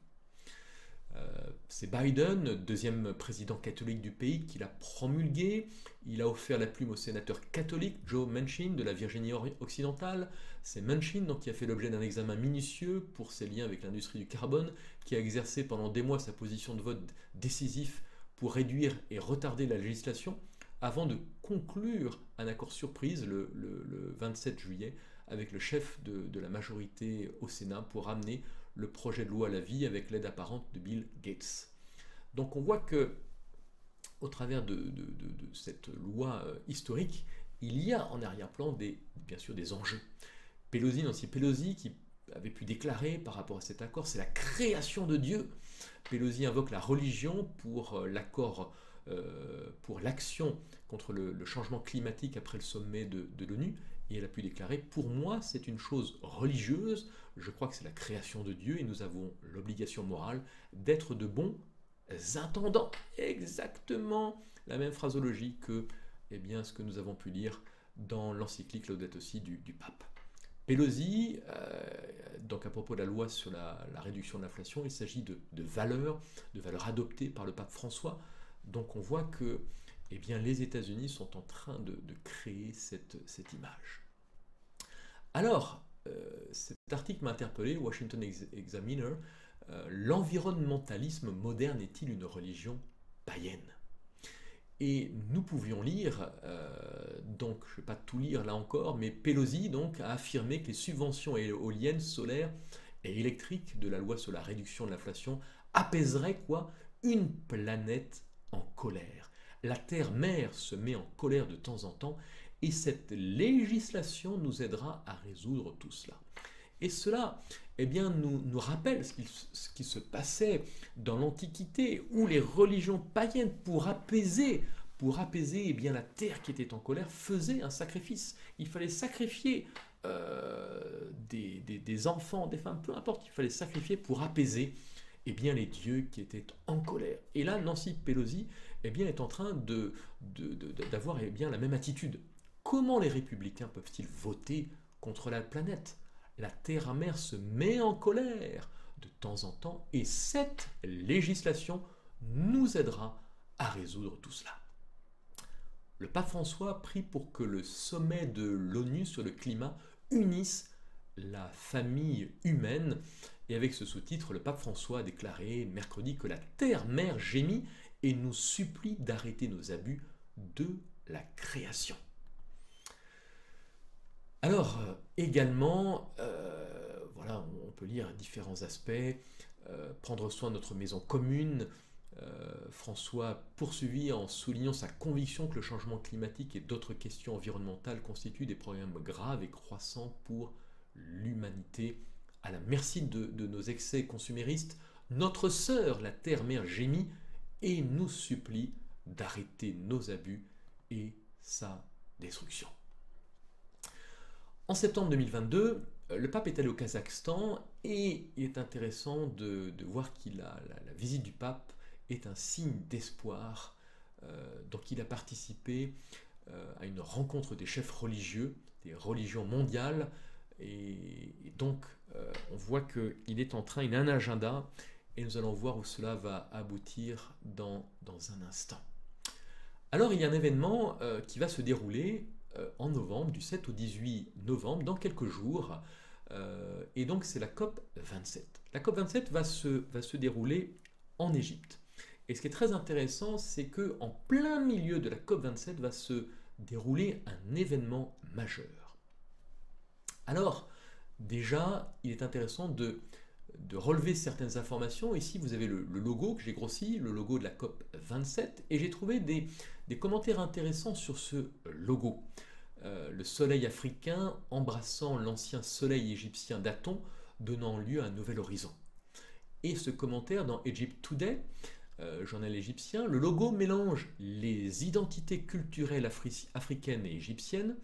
C'est Biden, deuxième président catholique du pays, qui l'a promulgué. Il a offert la plume au sénateur catholique Joe Manchin de la Virginie occidentale. C'est Manchin donc, qui a fait l'objet d'un examen minutieux pour ses liens avec l'industrie du carbone, qui a exercé pendant des mois sa position de vote décisif pour réduire et retarder la législation, avant de conclure un accord surprise le 27 juillet avec le chef de la majorité au Sénat pour ramener le projet de loi à la vie avec l'aide apparente de Bill Gates. Donc on voit que au travers de cette loi historique, il y a en arrière-plan bien sûr des enjeux. Nancy Pelosi, qui avait pu déclarer par rapport à cet accord, c'est la création de Dieu. Pelosi invoque la religion pour l'accord, pour l'action contre le changement climatique après le sommet de l'ONU, et elle a pu déclarer, pour moi c'est une chose religieuse, je crois que c'est la création de Dieu et nous avons l'obligation morale d'être de bons intendants. Exactement la même phrasologie que ce que nous avons pu lire dans l'encyclique Laudato Si du pape. Pelosi, donc à propos de la loi sur la réduction de l'inflation, il s'agit de valeurs adoptées par le pape François. Donc on voit que les États-Unis sont en train de créer cette image. Alors, cet article m'a interpellé, Washington Examiner, l'environnementalisme moderne est-il une religion païenne? Et nous pouvions lire, donc je ne vais pas tout lire là encore, mais Pelosi donc, a affirmé que les subventions éoliennes, solaires et électriques de la loi sur la réduction de l'inflation apaiseraient une planète en colère. La Terre-mère se met en colère de temps en temps et cette législation nous aidera à résoudre tout cela. Et cela nous rappelle ce qui se passait dans l'Antiquité où les religions païennes, pour apaiser la terre qui était en colère, faisaient un sacrifice. Il fallait sacrifier des enfants, des femmes, peu importe, il fallait sacrifier pour apaiser les dieux qui étaient en colère. Et là, Nancy Pelosi est en train d'avoir la même attitude. Comment les républicains peuvent-ils voter contre la planète? La Terre-mère se met en colère de temps en temps et cette législation nous aidera à résoudre tout cela. Le pape François prie pour que le sommet de l'ONU sur le climat unisse la famille humaine. Et avec ce sous-titre, le pape François a déclaré mercredi que la Terre-mère gémit et nous supplie d'arrêter nos abus de la création. Alors, également, on peut lire différents aspects, prendre soin de notre maison commune. François poursuivit en soulignant sa conviction que le changement climatique et d'autres questions environnementales constituent des problèmes graves et croissants pour l'humanité. À la merci de nos excès consuméristes, notre sœur, la Terre-mère, gémit et nous supplie d'arrêter nos abus et sa destruction. En septembre 2022, le pape est allé au Kazakhstan et il est intéressant de voir que la visite du pape est un signe d'espoir. Donc il a participé à une rencontre des chefs religieux, des religions mondiales, et donc on voit qu'il est en train, il a un agenda, et nous allons voir où cela va aboutir dans un instant. Alors il y a un événement qui va se dérouler en novembre, du 7 au 18 novembre, dans quelques jours, et donc c'est la COP 27. La COP 27 va se dérouler en Égypte. Et ce qui est très intéressant, c'est que en plein milieu de la COP 27 va se dérouler un événement majeur. Alors, déjà, il est intéressant de relever certaines informations. Ici, vous avez le logo que j'ai grossi, le logo de la COP 27, et j'ai trouvé des commentaires intéressants sur ce logo. Le soleil africain embrassant l'ancien soleil égyptien d'Aton, donnant lieu à un nouvel horizon. Et ce commentaire dans Egypt Today, journal égyptien, le logo mélange les identités culturelles africaines et égyptiennes.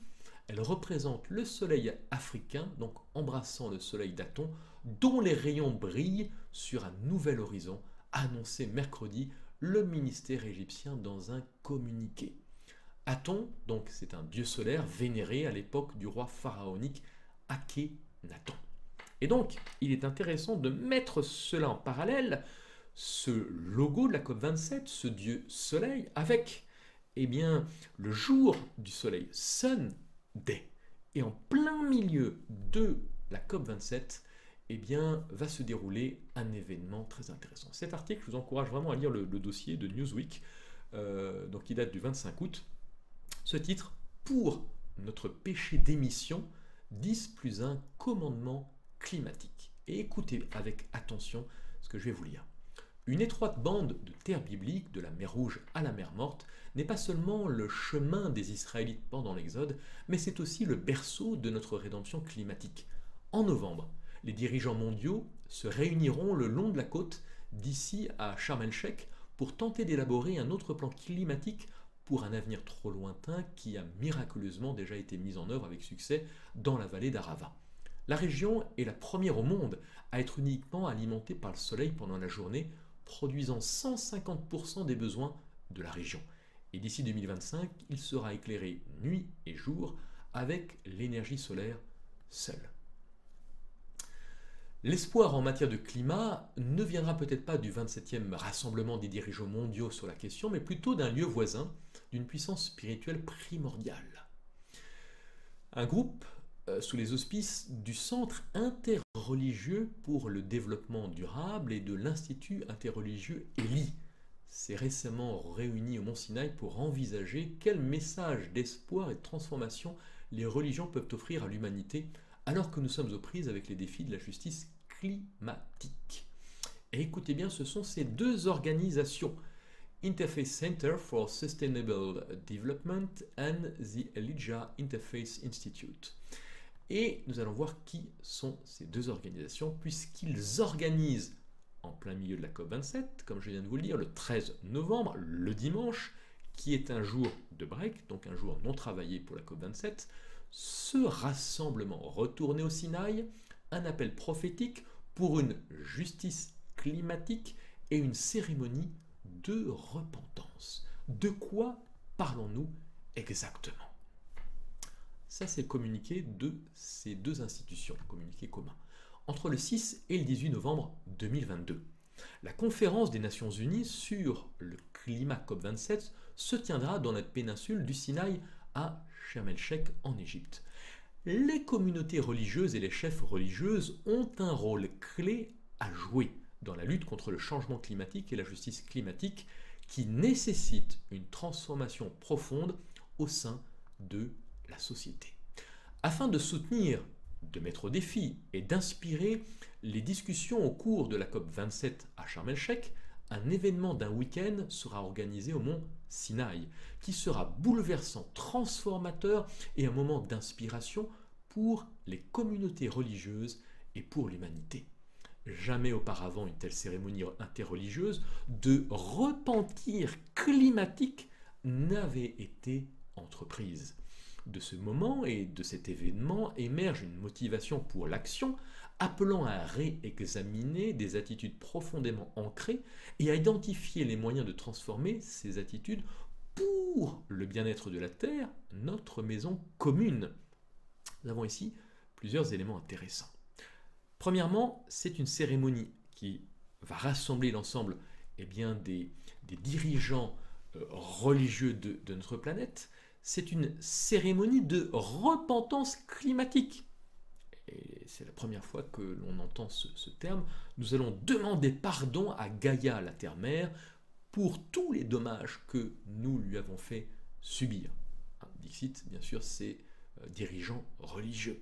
Elle représente le soleil africain, donc embrassant le soleil d'Aton, dont les rayons brillent sur un nouvel horizon, annoncé mercredi le ministère égyptien dans un communiqué. Aton, donc c'est un dieu solaire vénéré à l'époque du roi pharaonique Akhénaton. Et donc, il est intéressant de mettre cela en parallèle, ce logo de la COP27, ce dieu soleil, avec le jour du soleil, Sun Day. Et en plein milieu de la COP27, va se dérouler un événement très intéressant. Cet article, je vous encourage vraiment à lire le dossier de Newsweek, donc qui date du 25 août. Ce titre, pour notre péché d'émission, 10 plus 1 commandement climatique. Et écoutez avec attention ce que je vais vous lire. Une étroite bande de terre biblique, de la mer Rouge à la mer Morte, n'est pas seulement le chemin des Israélites pendant l'Exode, mais c'est aussi le berceau de notre rédemption climatique. En novembre, les dirigeants mondiaux se réuniront le long de la côte d'ici à Sharm el-Sheikh pour tenter d'élaborer un autre plan climatique pour un avenir trop lointain qui a miraculeusement déjà été mis en œuvre avec succès dans la vallée d'Arava. La région est la première au monde à être uniquement alimentée par le soleil pendant la journée, produisant 150% des besoins de la région. Et d'ici 2025, il sera éclairé nuit et jour avec l'énergie solaire seule. L'espoir en matière de climat ne viendra peut-être pas du 27e rassemblement des dirigeants mondiaux sur la question, mais plutôt d'un lieu voisin, d'une puissance spirituelle primordiale. Un groupe sous les auspices du Centre interreligieux pour le développement durable et de l'Institut interreligieux ELI s'est récemment réuni au Mont Sinaï pour envisager quel message d'espoir et de transformation les religions peuvent offrir à l'humanité alors que nous sommes aux prises avec les défis de la justice climatique. Et écoutez bien, ce sont ces deux organisations, Interfaith Center for Sustainable Development and the Elijah Interfaith Institute. Et nous allons voir qui sont ces deux organisations, puisqu'ils organisent en plein milieu de la COP27, comme je viens de vous le dire, le 13 novembre, le dimanche, qui est un jour de break, donc un jour non travaillé pour la COP27, ce rassemblement retourné au Sinaï, un appel prophétique pour une justice climatique et une cérémonie de repentance. De quoi parlons-nous exactement? Ça, c'est le communiqué de ces deux institutions, communiqué commun. Entre le 6 et le 18 novembre 2022, la conférence des Nations Unies sur le climat COP27 se tiendra dans la péninsule du Sinaï à Sharm el-Sheikh en Égypte. Les communautés religieuses et les chefs religieuses ont un rôle clé à jouer dans la lutte contre le changement climatique et la justice climatique qui nécessite une transformation profonde au sein de la société. Afin de soutenir, de mettre au défi et d'inspirer les discussions au cours de la COP27 à Sharm el-Sheikh, un événement d'un week-end sera organisé au mont Sinaï, qui sera bouleversant, transformateur et un moment d'inspiration pour les communautés religieuses et pour l'humanité. Jamais auparavant une telle cérémonie interreligieuse de repentir climatique n'avait été entreprise. De ce moment et de cet événement émerge une motivation pour l'action, appelant à réexaminer des attitudes profondément ancrées et à identifier les moyens de transformer ces attitudes pour le bien-être de la Terre, notre maison commune. Nous avons ici plusieurs éléments intéressants. Premièrement, c'est une cérémonie qui va rassembler l'ensemble des dirigeants religieux de notre planète. C'est une cérémonie de repentance climatique. Et c'est la première fois que l'on entend ce terme. Nous allons demander pardon à Gaïa, la Terre-Mère, pour tous les dommages que nous lui avons fait subir. Dixit, bien sûr, ces dirigeants religieux.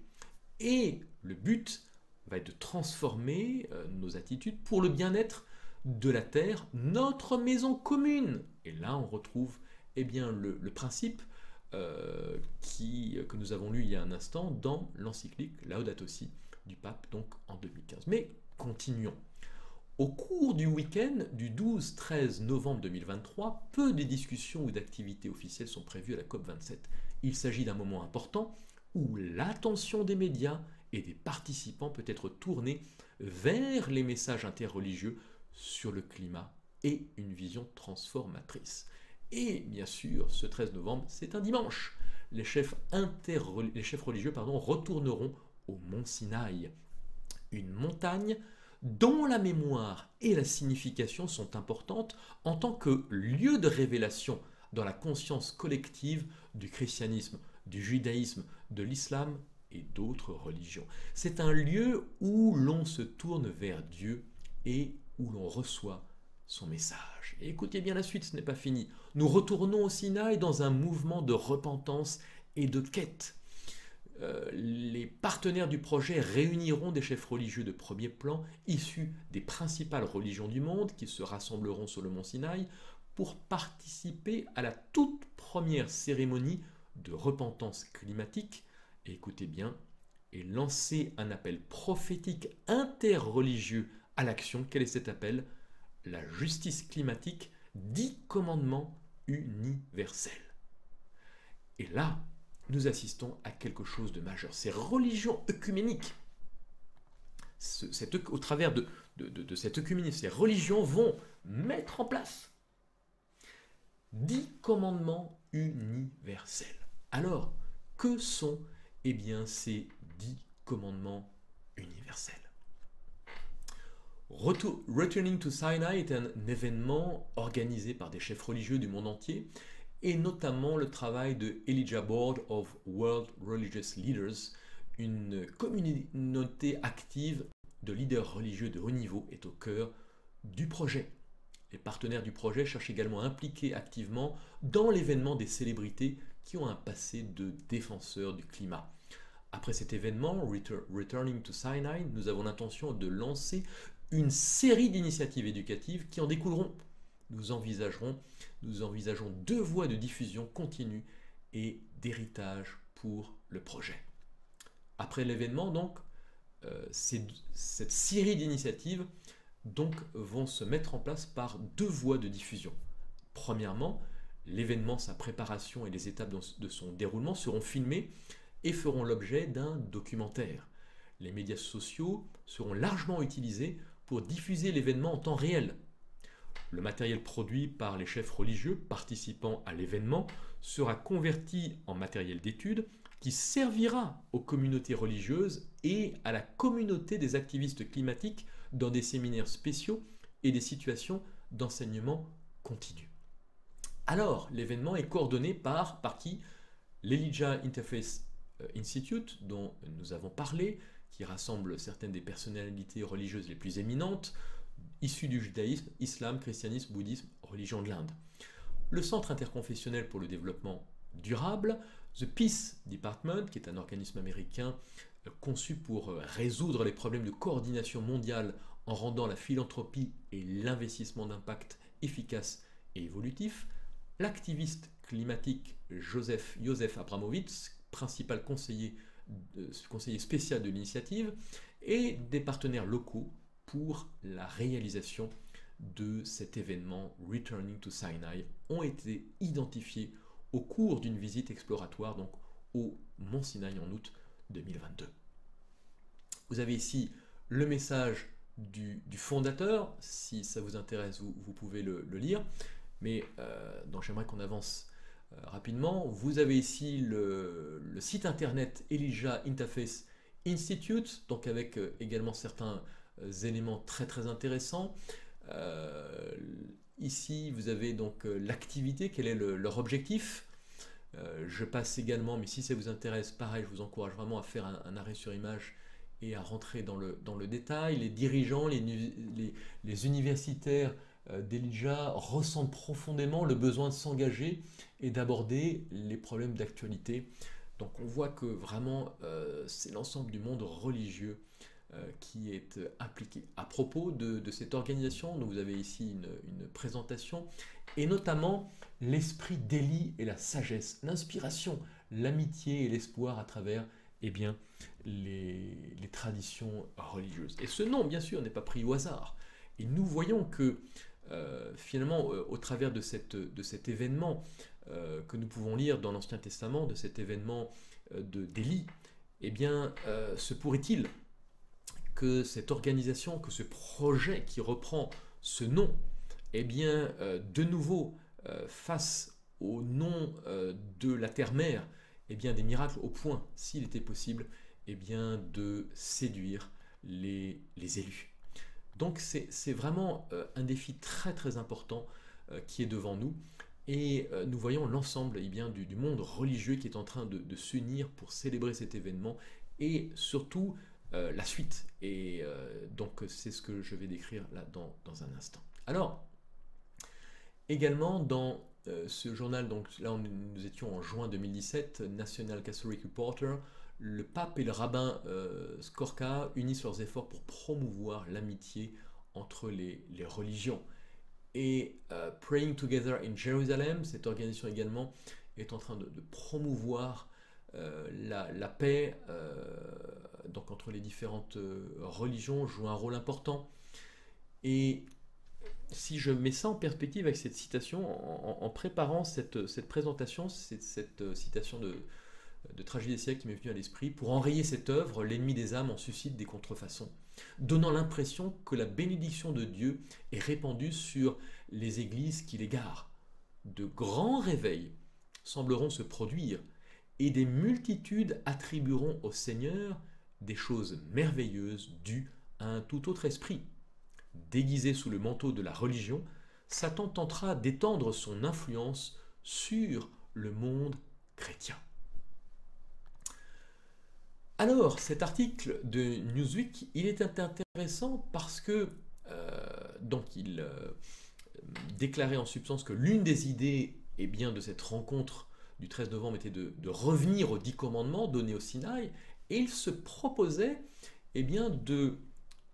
Et le but va être de transformer nos attitudes pour le bien-être de la Terre, notre maison commune. Et là, on retrouve le principe que nous avons lu il y a un instant dans l'encyclique Laudato Si du pape, donc en 2015. Mais continuons. Au cours du week-end du 12-13 novembre 2023, peu de discussions ou d'activités officielles sont prévues à la COP27. Il s'agit d'un moment important où l'attention des médias et des participants peut être tournée vers les messages interreligieux sur le climat et une vision transformatrice. Et bien sûr, ce 13 novembre, c'est un dimanche. Les chefs religieux retourneront au mont Sinaï, une montagne dont la mémoire et la signification sont importantes en tant que lieu de révélation dans la conscience collective du christianisme, du judaïsme, de l'islam et d'autres religions. C'est un lieu où l'on se tourne vers Dieu et où l'on reçoit son message. Et écoutez bien la suite, ce n'est pas fini. Nous retournons au Sinaï dans un mouvement de repentance et de quête. Les partenaires du projet réuniront des chefs religieux de premier plan issus des principales religions du monde qui se rassembleront sur le mont Sinaï pour participer à la toute première cérémonie de repentance climatique. Et écoutez bien, et lancer un appel prophétique interreligieux à l'action. Quel est cet appel? La justice climatique, 10 commandements universels. Et là, nous assistons à quelque chose de majeur. Ces religions œcuméniques, au travers de cette œcuménisme, ces religions vont mettre en place 10 commandements universels. Alors, que sont ces 10 commandements universels? Returning to Sinai est un événement organisé par des chefs religieux du monde entier et notamment le travail de Elijah Board of World Religious Leaders, une communauté active de leaders religieux de haut niveau est au cœur du projet. Les partenaires du projet cherchent également à impliquer activement dans l'événement des célébrités qui ont un passé de défenseurs du climat. Après cet événement, Returning to Sinai, nous avons l'intention de lancer une série d'initiatives éducatives qui en découleront. Nous envisageons 2 voies de diffusion continue et d'héritage pour le projet. Après l'événement, donc, cette série d'initiatives vont se mettre en place par 2 voies de diffusion. Premièrement, l'événement, sa préparation et les étapes de son déroulement seront filmées et feront l'objet d'un documentaire. Les médias sociaux seront largement utilisés pour diffuser l'événement en temps réel. Le matériel produit par les chefs religieux participant à l'événement sera converti en matériel d'étude qui servira aux communautés religieuses et à la communauté des activistes climatiques dans des séminaires spéciaux et des situations d'enseignement continu. Alors, l'événement est coordonné par qui? L'Elijah Interfaith Institute, dont nous avons parlé, qui rassemble certaines des personnalités religieuses les plus éminentes, issues du judaïsme, islam, christianisme, bouddhisme, religion de l'Inde. Le Centre interconfessionnel pour le développement durable, The Peace Department, qui est un organisme américain conçu pour résoudre les problèmes de coordination mondiale en rendant la philanthropie et l'investissement d'impact efficaces et évolutifs. L'activiste climatique Joseph Abramowitz, principal conseiller spécial de l'initiative, et des partenaires locaux pour la réalisation de cet événement Returning to Sinai ont été identifiés au cours d'une visite exploratoire donc au Mont Sinaï en août 2022. Vous avez ici le message du fondateur, si ça vous intéresse, vous pouvez le lire. Mais donc j'aimerais qu'on avance rapidement. Vous avez ici le site internet Elijah Interface Institute, donc avec également certains éléments très très intéressants. Euh, Ici, vous avez donc l'activité, quel est leur objectif. Je passe également, mais si ça vous intéresse, pareil, je vous encourage vraiment à faire un arrêt sur image et à rentrer dans le détail. Les dirigeants, les universitaires d'Elijah ressentent profondément le besoin de s'engager et d'aborder les problèmes d'actualité. Donc on voit que vraiment c'est l'ensemble du monde religieux qui est impliqué. À propos de cette organisation, donc vous avez ici une présentation, et notamment l'esprit d'Élie et la sagesse, l'inspiration, l'amitié et l'espoir à travers eh bien, les traditions religieuses. Et ce nom, bien sûr, n'est pas pris au hasard. Et nous voyons que finalement, au travers de cet événement que nous pouvons lire dans l'Ancien Testament, de cet événement d'Élie, eh bien, se pourrait-il que cette organisation, que ce projet qui reprend ce nom, eh bien, de nouveau, face au nom de la terre-mère, eh bien, des miracles au point, s'il était possible, eh bien, de séduire les élus. Donc, c'est vraiment un défi très très important qui est devant nous. Et nous voyons l'ensemble eh bien, du monde religieux qui est en train de s'unir pour célébrer cet événement et surtout la suite. Et donc c'est ce que je vais décrire là dans un instant. Alors, également dans ce journal, donc là nous étions en juin 2017, National Catholic Reporter, le pape et le rabbin Skorka unissent leurs efforts pour promouvoir l'amitié entre les religions. Et Praying Together in Jerusalem, cette organisation également, est en train de promouvoir la paix donc entre les différentes religions, joue un rôle important. Et si je mets ça en perspective avec cette citation, en préparant cette présentation, cette citation de Tragédie des siècles qui m'est venue à l'esprit, pour enrayer cette œuvre, l'ennemi des âmes en suscite des contrefaçons, donnant l'impression que la bénédiction de Dieu est répandue sur les églises qui l'égarent. De grands réveils sembleront se produire, et des multitudes attribueront au Seigneur des choses merveilleuses dues à un tout autre esprit. Déguisé sous le manteau de la religion, Satan tentera d'étendre son influence sur le monde chrétien. Alors, cet article de Newsweek, il est intéressant parce que donc il déclarait en substance que l'une des idées bien, de cette rencontre du 13 novembre était de revenir aux 10 commandements donnés au Sinaï, et il se proposait bien,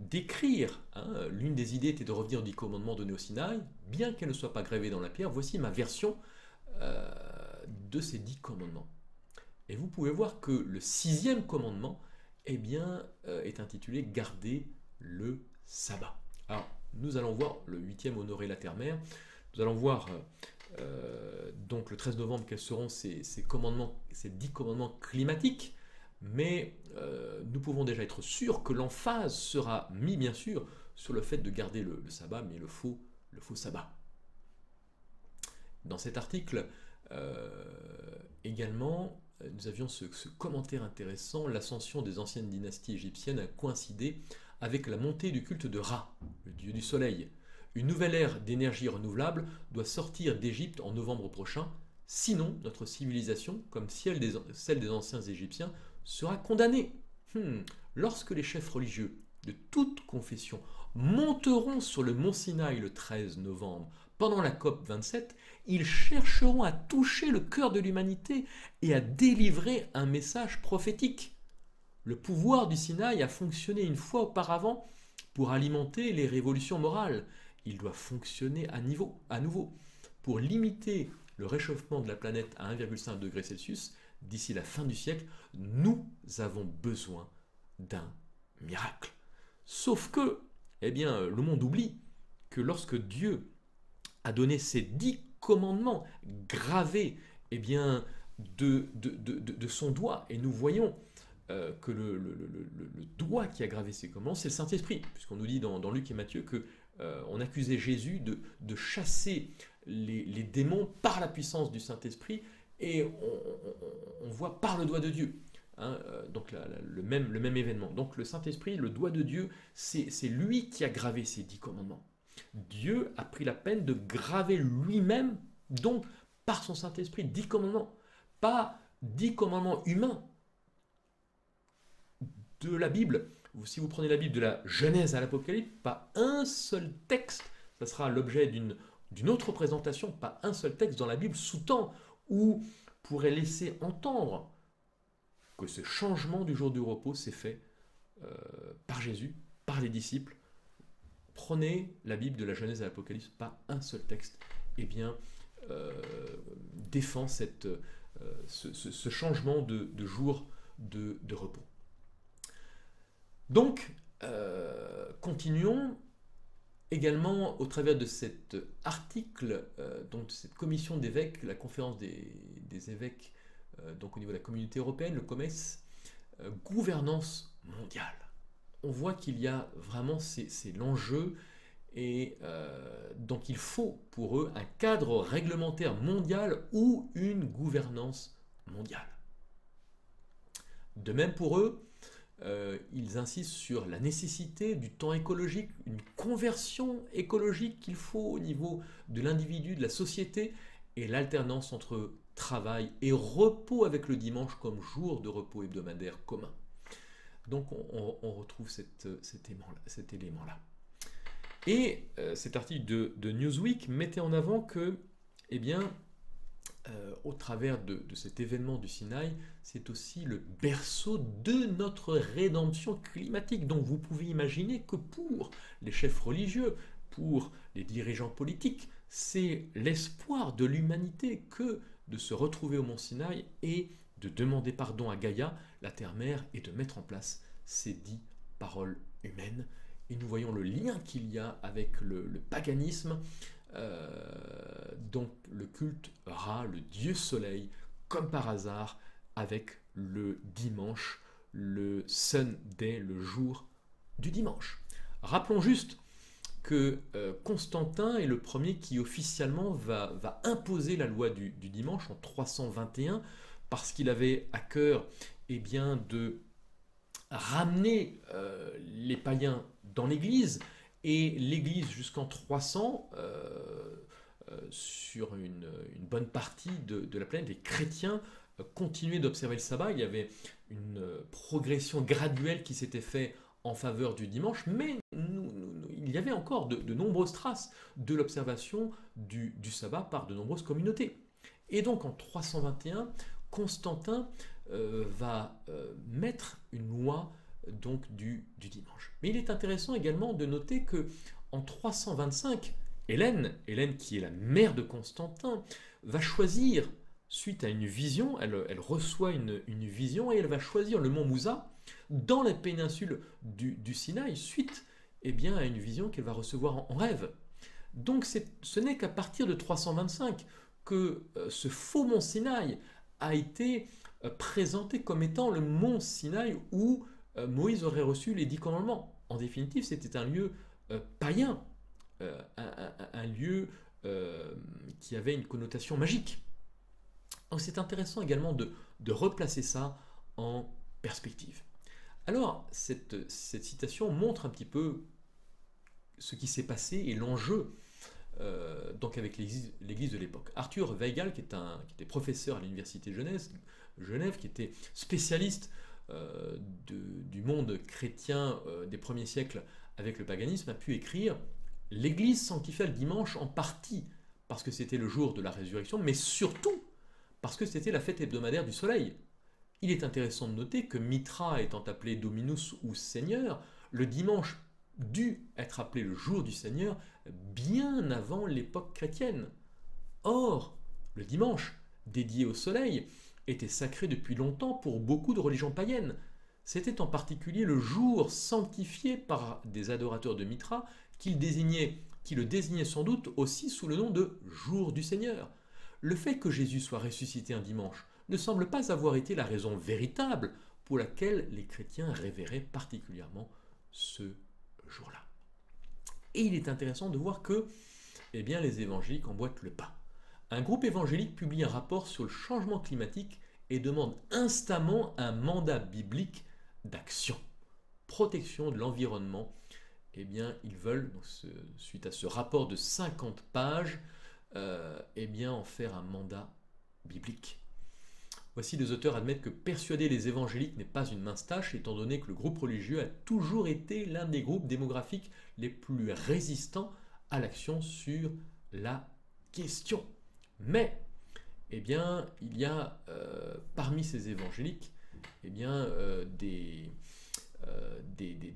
d'écrire, l'une des idées était de revenir aux 10 commandements donnés au Sinaï, bien qu'elle ne soit pas gravée dans la pierre, voici ma version de ces 10 commandements. Et vous pouvez voir que le 6e commandement bien, est intitulé « Garder le sabbat ». Alors, nous allons voir le 8e, honorer la terre-mère. Nous allons voir donc le 13 novembre quels seront ces commandements, ces 10 commandements climatiques, mais nous pouvons déjà être sûrs que l'emphase sera mise bien sûr sur le fait de garder le sabbat, mais le faux sabbat. Dans cet article également, nous avions ce commentaire intéressant: l'ascension des anciennes dynasties égyptiennes a coïncidé avec la montée du culte de Ra, le dieu du soleil. Une nouvelle ère d'énergie renouvelable doit sortir d'Égypte en novembre prochain, sinon notre civilisation, comme celle des anciens Égyptiens, sera condamnée. Lorsque les chefs religieux de toute confession monteront sur le mont Sinaï le 13 novembre, pendant la COP 27, ils chercheront à toucher le cœur de l'humanité et à délivrer un message prophétique. Le pouvoir du Sinaï a fonctionné une fois auparavant pour alimenter les révolutions morales. Il doit fonctionner à nouveau pour limiter le réchauffement de la planète à 1,5 degré Celsius d'ici la fin du siècle. Nous avons besoin d'un miracle. Sauf que, le monde oublie que lorsque Dieu a donné ces 10 commandements gravés de son doigt, et nous voyons que le doigt qui a gravé ces commandements, c'est le Saint-Esprit, puisqu'on nous dit dans Luc et Matthieu que on accusait Jésus de chasser les démons par la puissance du Saint-Esprit, et on voit par le doigt de Dieu. Hein, donc le même événement. Donc le Saint-Esprit, le doigt de Dieu, c'est lui qui a gravé ces 10 commandements. Dieu a pris la peine de graver lui-même, donc par son Saint-Esprit, 10 commandements. Pas 10 commandements humains de la Bible. Si vous prenez la Bible de la Genèse à l'Apocalypse, pas un seul texte, ça sera l'objet d'une autre présentation, pas un seul texte dans la Bible sous-tend ou pourrait laisser entendre que ce changement du jour du repos s'est fait par Jésus, par les disciples. Prenez la Bible de la Genèse à l'Apocalypse, pas un seul texte, défend ce changement de jour de repos. Donc, continuons également au travers de cet article, donc de cette commission d'évêques, la conférence des évêques, donc au niveau de la communauté européenne, le COMEX, gouvernance mondiale. On voit qu'il y a vraiment, c'est l'enjeu, et donc il faut pour eux un cadre réglementaire mondial ou une gouvernance mondiale. De même pour eux, ils insistent sur la nécessité du temps écologique, une conversion écologique qu'il faut au niveau de l'individu, de la société, et l'alternance entre travail et repos avec le dimanche comme jour de repos hebdomadaire commun. Donc on retrouve cet élément-là. Et cet article de Newsweek mettait en avant que, eh bien, au travers de cet événement du Sinaï, c'est aussi le berceau de notre rédemption climatique. Donc vous pouvez imaginer que pour les chefs religieux, pour les dirigeants politiques, c'est l'espoir de l'humanité que de se retrouver au mont Sinaï et de demander pardon à Gaïa, la terre-mère, et de mettre en place ces 10 paroles humaines. Et nous voyons le lien qu'il y a avec le paganisme, donc le culte Ra, le dieu soleil, comme par hasard, avec le dimanche, le Sunday, le jour du dimanche. Rappelons juste que Constantin est le premier qui officiellement va imposer la loi du dimanche en 321, parce qu'il avait à cœur, eh bien, de ramener les païens dans l'Église, et l'Église jusqu'en 300, sur une bonne partie de la planète, les chrétiens continuaient d'observer le sabbat. Il y avait une progression graduelle qui s'était faite en faveur du dimanche, mais il y avait encore de nombreuses traces de l'observation du sabbat par de nombreuses communautés. Et donc en 321, Constantin va mettre une loi donc du dimanche. Mais il est intéressant également de noter que en 325, Hélène qui est la mère de Constantin, va choisir, suite à une vision, elle reçoit une vision, et elle va choisir le mont Moussa dans la péninsule du Sinaï, suite, eh bien, à une vision qu'elle va recevoir en rêve. Donc ce n'est qu'à partir de 325 que ce faux mont Sinaï a été présenté comme étant le mont Sinaï où Moïse aurait reçu les 10 commandements. En définitive, c'était un lieu païen, un lieu qui avait une connotation magique. Donc c'est intéressant également de replacer ça en perspective. Alors, cette citation montre un petit peu ce qui s'est passé et l'enjeu donc avec l'Église de l'époque. Arthur Weigall, qui était professeur à l'Université de Genève, qui était spécialiste du monde chrétien des premiers siècles avec le paganisme, a pu écrire « L'Église sanctifia le dimanche en partie parce que c'était le jour de la résurrection, mais surtout parce que c'était la fête hebdomadaire du soleil. Il est intéressant de noter que Mitra étant appelé Dominus ou Seigneur, le dimanche dut être appelé le jour du Seigneur bien avant l'époque chrétienne. Or, le dimanche, dédié au soleil, était sacré depuis longtemps pour beaucoup de religions païennes. C'était en particulier le jour sanctifié par des adorateurs de Mitra qui le désignaient sans doute aussi sous le nom de jour du Seigneur. Le fait que Jésus soit ressuscité un dimanche ne semble pas avoir été la raison véritable pour laquelle les chrétiens révéraient particulièrement ce jour-là. Et il est intéressant de voir que eh bien les évangéliques emboîtent le pas. Un groupe évangélique publie un rapport sur le changement climatique et demande instamment un mandat biblique d'action. Protection de l'environnement, eh bien ils veulent, suite à ce rapport de 50 pages, eh bien en faire un mandat biblique. Voici, les auteurs admettent que persuader les évangéliques n'est pas une mince tâche, étant donné que le groupe religieux a toujours été l'un des groupes démographiques les plus résistants à l'action sur la question. Mais, eh bien, il y a parmi ces évangéliques eh bien,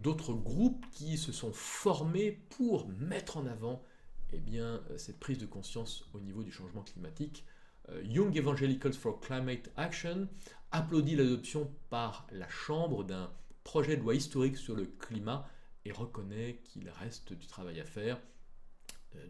d'autres groupes qui se sont formés pour mettre en avant eh bien, cette prise de conscience au niveau du changement climatique. Young Evangelicals for Climate Action applaudit l'adoption par la Chambre d'un projet de loi historique sur le climat et reconnaît qu'il reste du travail à faire.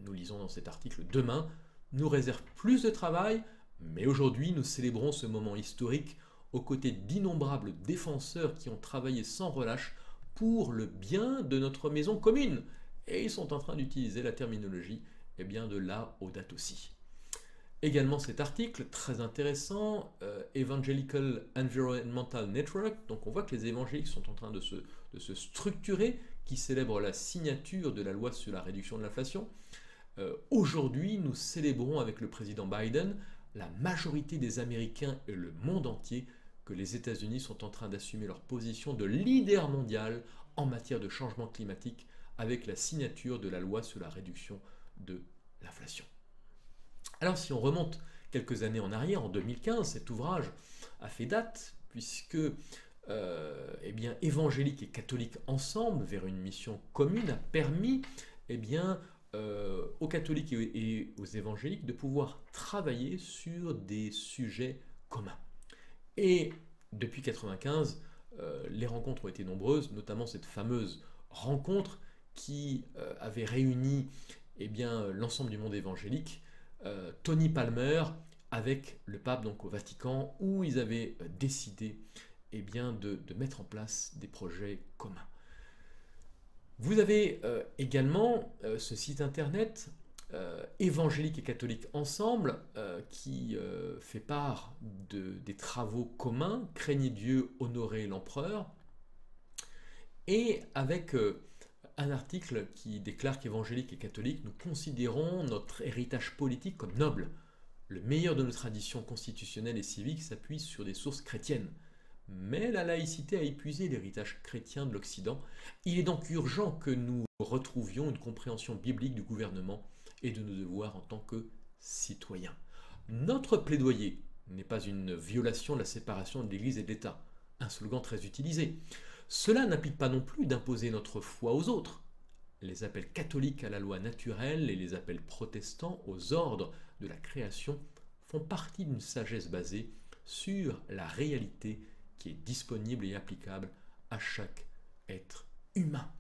Nous lisons dans cet article: demain nous réserve plus de travail, mais aujourd'hui nous célébrons ce moment historique aux côtés d'innombrables défenseurs qui ont travaillé sans relâche pour le bien de notre maison commune. Et ils sont en train d'utiliser la terminologie eh bien, de là aux dates aussi. Également cet article, très intéressant, Evangelical Environmental Network, donc on voit que les évangéliques sont en train de se structurer, qui célèbre la signature de la loi sur la réduction de l'inflation. Aujourd'hui, nous célébrons avec le président Biden la majorité des Américains et le monde entier que les États-Unis sont en train d'assumer leur position de leader mondial en matière de changement climatique avec la signature de la loi sur la réduction de l'inflation. Alors si on remonte quelques années en arrière, en 2015, cet ouvrage a fait date puisque eh bien, évangéliques et catholiques ensemble vers une mission commune a permis eh bien, aux catholiques et aux évangéliques de pouvoir travailler sur des sujets communs. Et depuis 1995, les rencontres ont été nombreuses, notamment cette fameuse rencontre qui avait réuni eh bien, l'ensemble du monde évangélique, Tony Palmer avec le pape donc au Vatican, où ils avaient décidé eh bien, de mettre en place des projets communs. Vous avez également ce site internet évangéliques et catholiques ensemble qui fait part des travaux communs, craignez Dieu, honorez l'empereur, et avec un article qui déclare qu'évangéliques et catholiques, nous considérons notre héritage politique comme noble. Le meilleur de nos traditions constitutionnelles et civiques s'appuie sur des sources chrétiennes. Mais la laïcité a épuisé l'héritage chrétien de l'Occident. Il est donc urgent que nous retrouvions une compréhension biblique du gouvernement et de nos devoirs en tant que citoyens. Notre plaidoyer n'est pas une violation de la séparation de l'Église et de l'État, un slogan très utilisé. Cela n'implique pas non plus d'imposer notre foi aux autres. Les appels catholiques à la loi naturelle et les appels protestants aux ordres de la création font partie d'une sagesse basée sur la réalité qui est disponible et applicable à chaque être humain.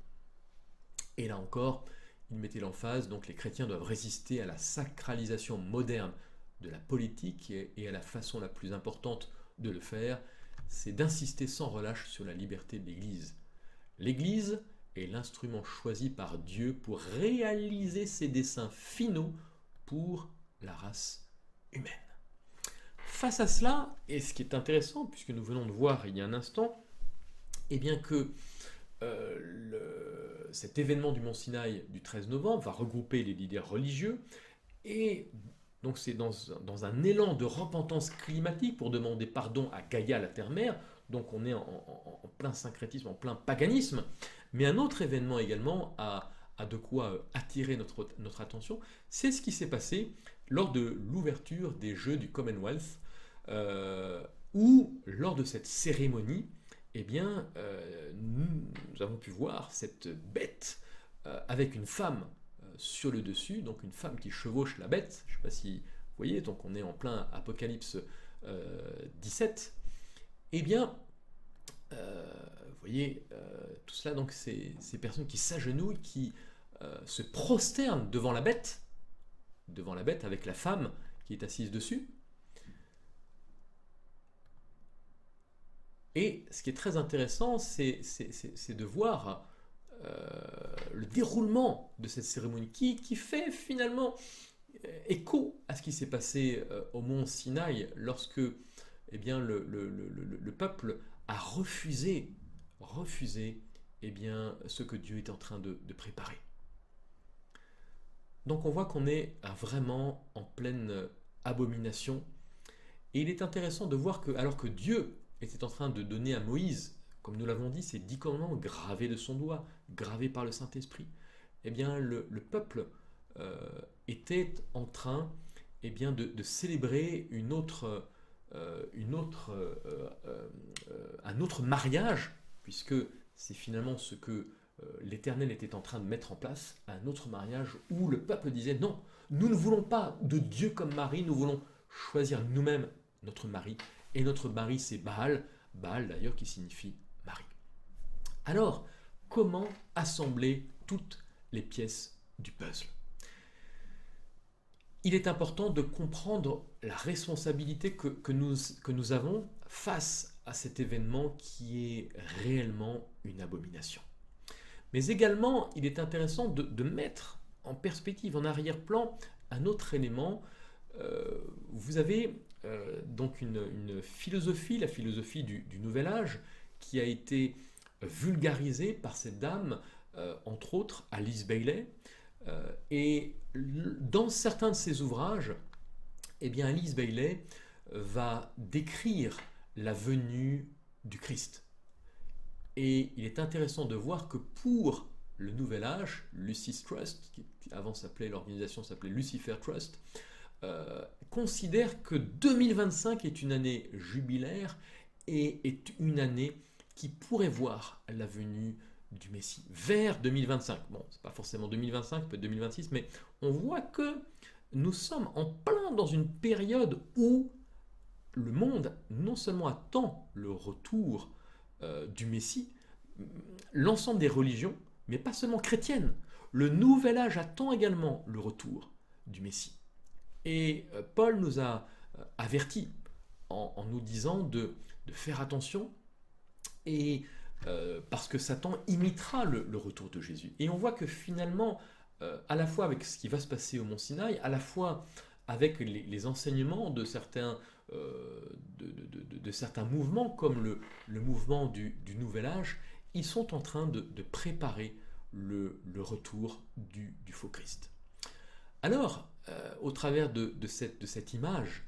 Et là encore, il mettait l'emphase, donc les chrétiens doivent résister à la sacralisation moderne de la politique et à la façon la plus importante de le faire, c'est d'insister sans relâche sur la liberté de l'Église. L'Église est l'instrument choisi par Dieu pour réaliser ses desseins finaux pour la race humaine. Face à cela, et ce qui est intéressant, puisque nous venons de voir il y a un instant, eh bien que cet événement du Mont Sinaï du 13 novembre va regrouper les leaders religieux, et donc c'est dans un élan de repentance climatique pour demander pardon à Gaïa, la terre-mère, donc on est en plein syncrétisme, en plein paganisme, mais un autre événement également a de quoi attirer notre attention, c'est ce qui s'est passé lors de l'ouverture des Jeux du Commonwealth, où lors de cette cérémonie, eh bien, nous avons pu voir cette bête avec une femme sur le dessus, donc une femme qui chevauche la bête. Je ne sais pas si vous voyez, donc on est en plein Apocalypse 17. Eh bien, vous voyez tout cela, donc ces personnes qui s'agenouillent, qui se prosternent devant la bête avec la femme qui est assise dessus. Et ce qui est très intéressant, c'est de voir le déroulement de cette cérémonie qui fait finalement écho à ce qui s'est passé au mont Sinaï lorsque eh bien, le peuple a refusé eh bien, ce que Dieu est en train de préparer. Donc on voit qu'on est vraiment en pleine abomination. Et il est intéressant de voir que, alors que Dieu était en train de donner à Moïse, comme nous l'avons dit, ces 10 commandements gravés de son doigt, gravés par le Saint-Esprit, eh bien le peuple était en train bien, de célébrer un autre mariage, puisque c'est finalement ce que l'Éternel était en train de mettre en place, un autre mariage où le peuple disait non, nous ne voulons pas de Dieu comme mari, nous voulons choisir nous-mêmes notre mari, et notre mari c'est Baal, Baal d'ailleurs qui signifie mari. Alors, comment assembler toutes les pièces du puzzle? Il est important de comprendre la responsabilité que nous avons face à cet événement qui est réellement une abomination. Mais également, il est intéressant de mettre en perspective, en arrière-plan, un autre élément. Vous avez donc une philosophie, la philosophie du Nouvel Âge, qui a été vulgarisée par cette dame, entre autres Alice Bailey. Et dans certains de ses ouvrages, eh bien Alice Bailey va décrire la venue du Christ. Et il est intéressant de voir que pour le Nouvel Âge, Lucis Trust, qui avant l'organisation s'appelait Lucifer Trust, considère que 2025 est une année jubilaire et est une année qui pourrait voir la venue du Messie vers 2025. Bon, c'est pas forcément 2025, peut-être 2026, mais on voit que nous sommes en plein dans une période où le monde non seulement attend le retour du Messie, l'ensemble des religions, mais pas seulement chrétiennes. Le Nouvel Âge attend également le retour du Messie. Et Paul nous a avertis en nous disant de faire attention, et parce que Satan imitera le retour de Jésus. Et on voit que finalement, à la fois avec ce qui va se passer au Mont Sinaï, à la fois avec les enseignements de certains mouvements, comme le mouvement du Nouvel Âge, ils sont en train de préparer le retour du faux Christ. Alors, au travers de cette image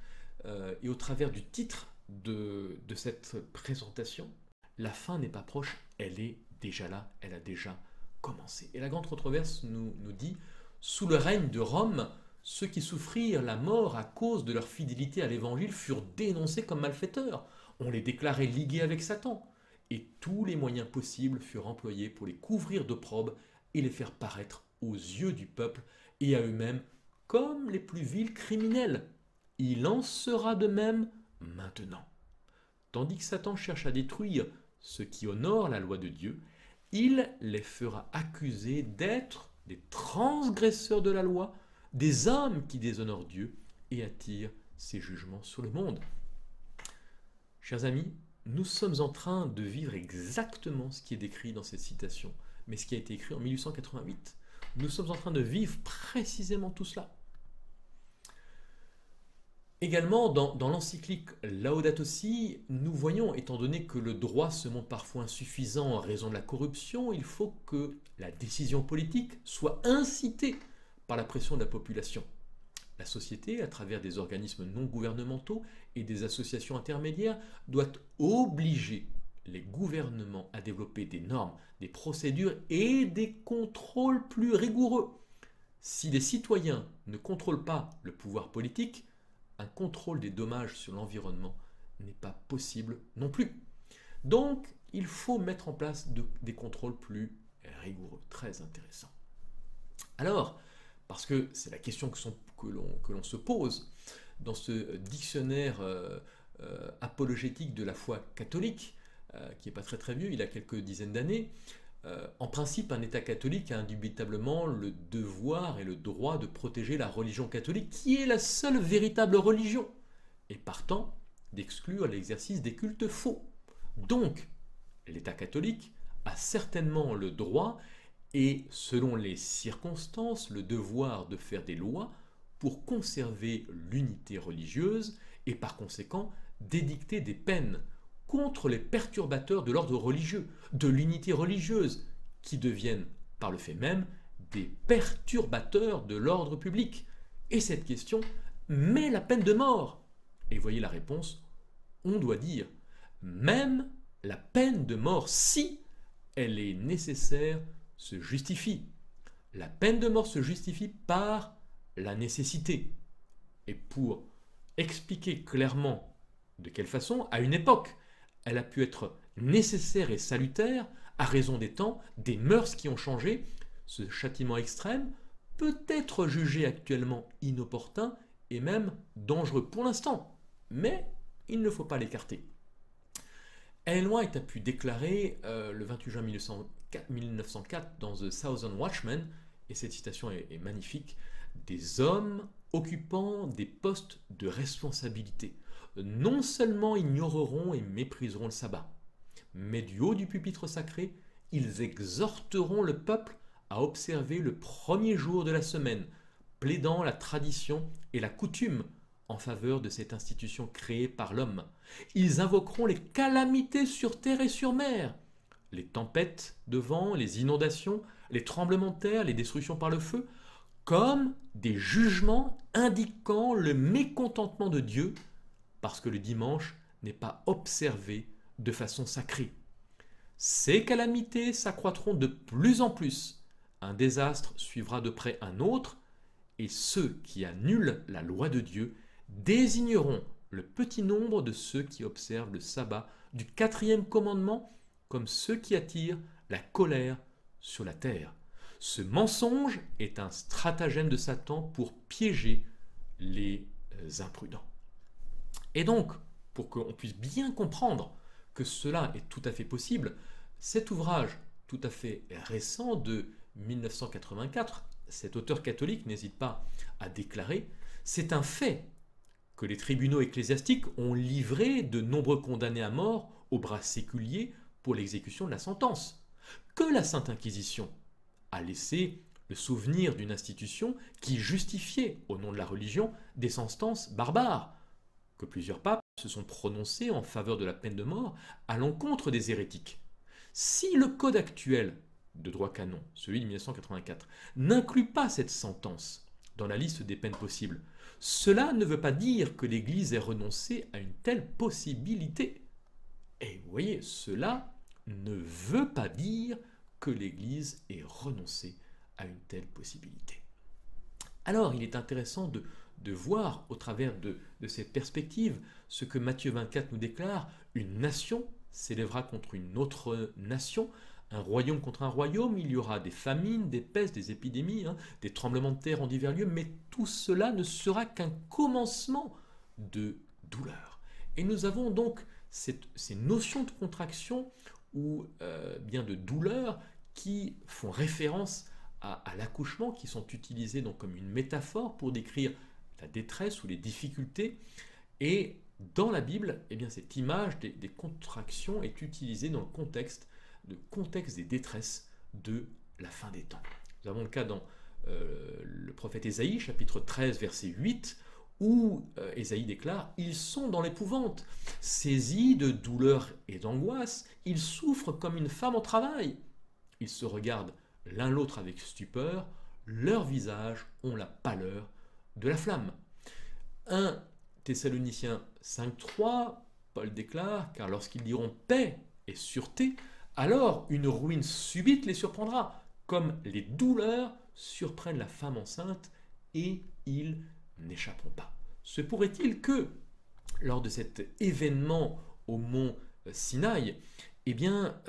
et au travers du titre de cette présentation, la fin n'est pas proche, elle est déjà là, elle a déjà commencé. Et la grande controverse nous dit, sous le règne de Rome, ceux qui souffrirent la mort à cause de leur fidélité à l'évangile furent dénoncés comme malfaiteurs. On les déclarait ligués avec Satan. Et tous les moyens possibles furent employés pour les couvrir d'opprobre et les faire paraître aux yeux du peuple et à eux-mêmes comme les plus vils criminels. Il en sera de même maintenant. Tandis que Satan cherche à détruire ceux qui honorent la loi de Dieu, il les fera accuser d'être des transgresseurs de la loi, des hommes qui déshonorent Dieu et attirent ses jugements sur le monde. Chers amis, nous sommes en train de vivre exactement ce qui est décrit dans cette citation, mais ce qui a été écrit en 1888. Nous sommes en train de vivre précisément tout cela. Également, dans l'encyclique Laudato Si, nous voyons, étant donné que le droit se montre parfois insuffisant en raison de la corruption, il faut que la décision politique soit incitée par la pression de la population. La société, à travers des organismes non gouvernementaux et des associations intermédiaires, doit obliger les gouvernements à développer des normes, des procédures et des contrôles plus rigoureux. Si les citoyens ne contrôlent pas le pouvoir politique, un contrôle des dommages sur l'environnement n'est pas possible non plus. Donc, il faut mettre en place des contrôles plus rigoureux. Très intéressant. Alors, parce que c'est la question que l'on se pose dans ce dictionnaire apologétique de la foi catholique, qui n'est pas très très vieux, il a quelques dizaines d'années. En principe, un État catholique a indubitablement le devoir et le droit de protéger la religion catholique, qui est la seule véritable religion, et partant d'exclure l'exercice des cultes faux. Donc, l'État catholique a certainement le droit et, selon les circonstances, le devoir de faire des lois pour conserver l'unité religieuse et par conséquent d'édicter des peines contre les perturbateurs de l'ordre religieux, de l'unité religieuse, qui deviennent par le fait même des perturbateurs de l'ordre public. Et cette question met la peine de mort. Et voyez la réponse, on doit dire même la peine de mort, si elle est nécessaire, se justifie. La peine de mort se justifie par la nécessité. Et pour expliquer clairement de quelle façon, à une époque, elle a pu être nécessaire et salutaire à raison des temps, des mœurs qui ont changé, ce châtiment extrême peut être jugé actuellement inopportun et même dangereux pour l'instant, mais il ne faut pas l'écarter. Ellen White a pu déclarer le 28 juin 1904 dans The Southern Watchman, et cette citation est magnifique, des hommes occupant des postes de responsabilité non seulement ignoreront et mépriseront le sabbat, mais du haut du pupitre sacré, ils exhorteront le peuple à observer le premier jour de la semaine, plaidant la tradition et la coutume en faveur de cette institution créée par l'homme. Ils invoqueront les calamités sur terre et sur mer, les tempêtes de vent, les inondations, les tremblements de terre, les destructions par le feu, comme des jugements indiquant le mécontentement de Dieu parce que le dimanche n'est pas observé de façon sacrée. Ces calamités s'accroîtront de plus en plus. Un désastre suivra de près un autre, et ceux qui annulent la loi de Dieu désigneront le petit nombre de ceux qui observent le sabbat du 4e commandement comme ceux qui attirent la colère sur la terre. Ce mensonge est un stratagème de Satan pour piéger les imprudents. Et donc, pour qu'on puisse bien comprendre que cela est tout à fait possible, cet ouvrage tout à fait récent de 1984, cet auteur catholique n'hésite pas à déclarer, c'est un fait que les tribunaux ecclésiastiques ont livré de nombreux condamnés à mort au bras séculier pour l'exécution de la sentence, que la Sainte Inquisition a laissé le souvenir d'une institution qui justifiait, au nom de la religion, des sentences barbares, que plusieurs papes se sont prononcés en faveur de la peine de mort à l'encontre des hérétiques. Si le code actuel de droit canon, celui de 1984, n'inclut pas cette sentence dans la liste des peines possibles, cela ne veut pas dire que l'Église ait renoncé à une telle possibilité. Et vous voyez, cela ne veut pas dire que l'Église ait renoncé à une telle possibilité. Alors, il est intéressant de voir au travers de cette perspective ce que Matthieu 24 nous déclare, une nation s'élèvera contre une autre nation, un royaume contre un royaume, il y aura des famines, des pestes, des épidémies, des tremblements de terre en divers lieux, mais tout cela ne sera qu'un commencement de douleur. Et nous avons donc ces notions de contraction ou bien de douleur qui font référence à l'accouchement, qui sont utilisées donc comme une métaphore pour décrire la détresse ou les difficultés. Et dans la Bible, eh bien, cette image des contractions est utilisée dans le contexte des détresses de la fin des temps. Nous avons le cas dans le prophète Ésaïe, chapitre 13, verset 8, où Ésaïe déclare « Ils sont dans l'épouvante, saisis de douleur et d'angoisse, ils souffrent comme une femme en travail. Ils se regardent l'un l'autre avec stupeur, leurs visages ont la pâleur de la flamme. » 1 Thessaloniciens 5.3, Paul déclare « Car lorsqu'ils diront paix et sûreté, alors une ruine subite les surprendra, comme les douleurs surprennent la femme enceinte, et ils n'échapperont pas. » Se pourrait-il que, lors de cet événement au mont Sinaï, eh bien,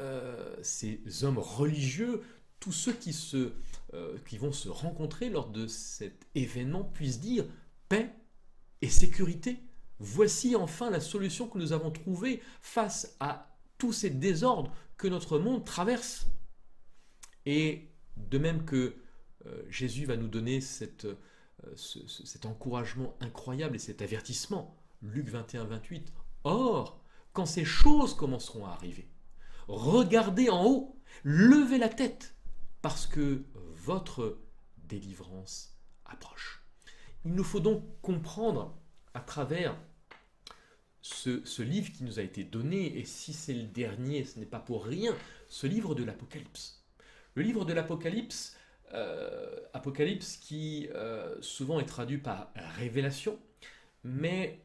ces hommes religieux, tous ceux qui vont se rencontrer lors de cet événement puissent dire paix et sécurité. Voici enfin la solution que nous avons trouvée face à tous ces désordres que notre monde traverse. Et de même que Jésus va nous donner cet encouragement incroyable et cet avertissement, Luc 21, 28, « Or, quand ces choses commenceront à arriver, regardez en haut, levez la tête, parce que votre délivrance approche. Il nous faut donc comprendre à travers ce livre qui nous a été donné, et si c'est le dernier, ce n'est pas pour rien, ce livre de l'Apocalypse. Le livre de l'Apocalypse, Apocalypse qui souvent est traduit par révélation, mais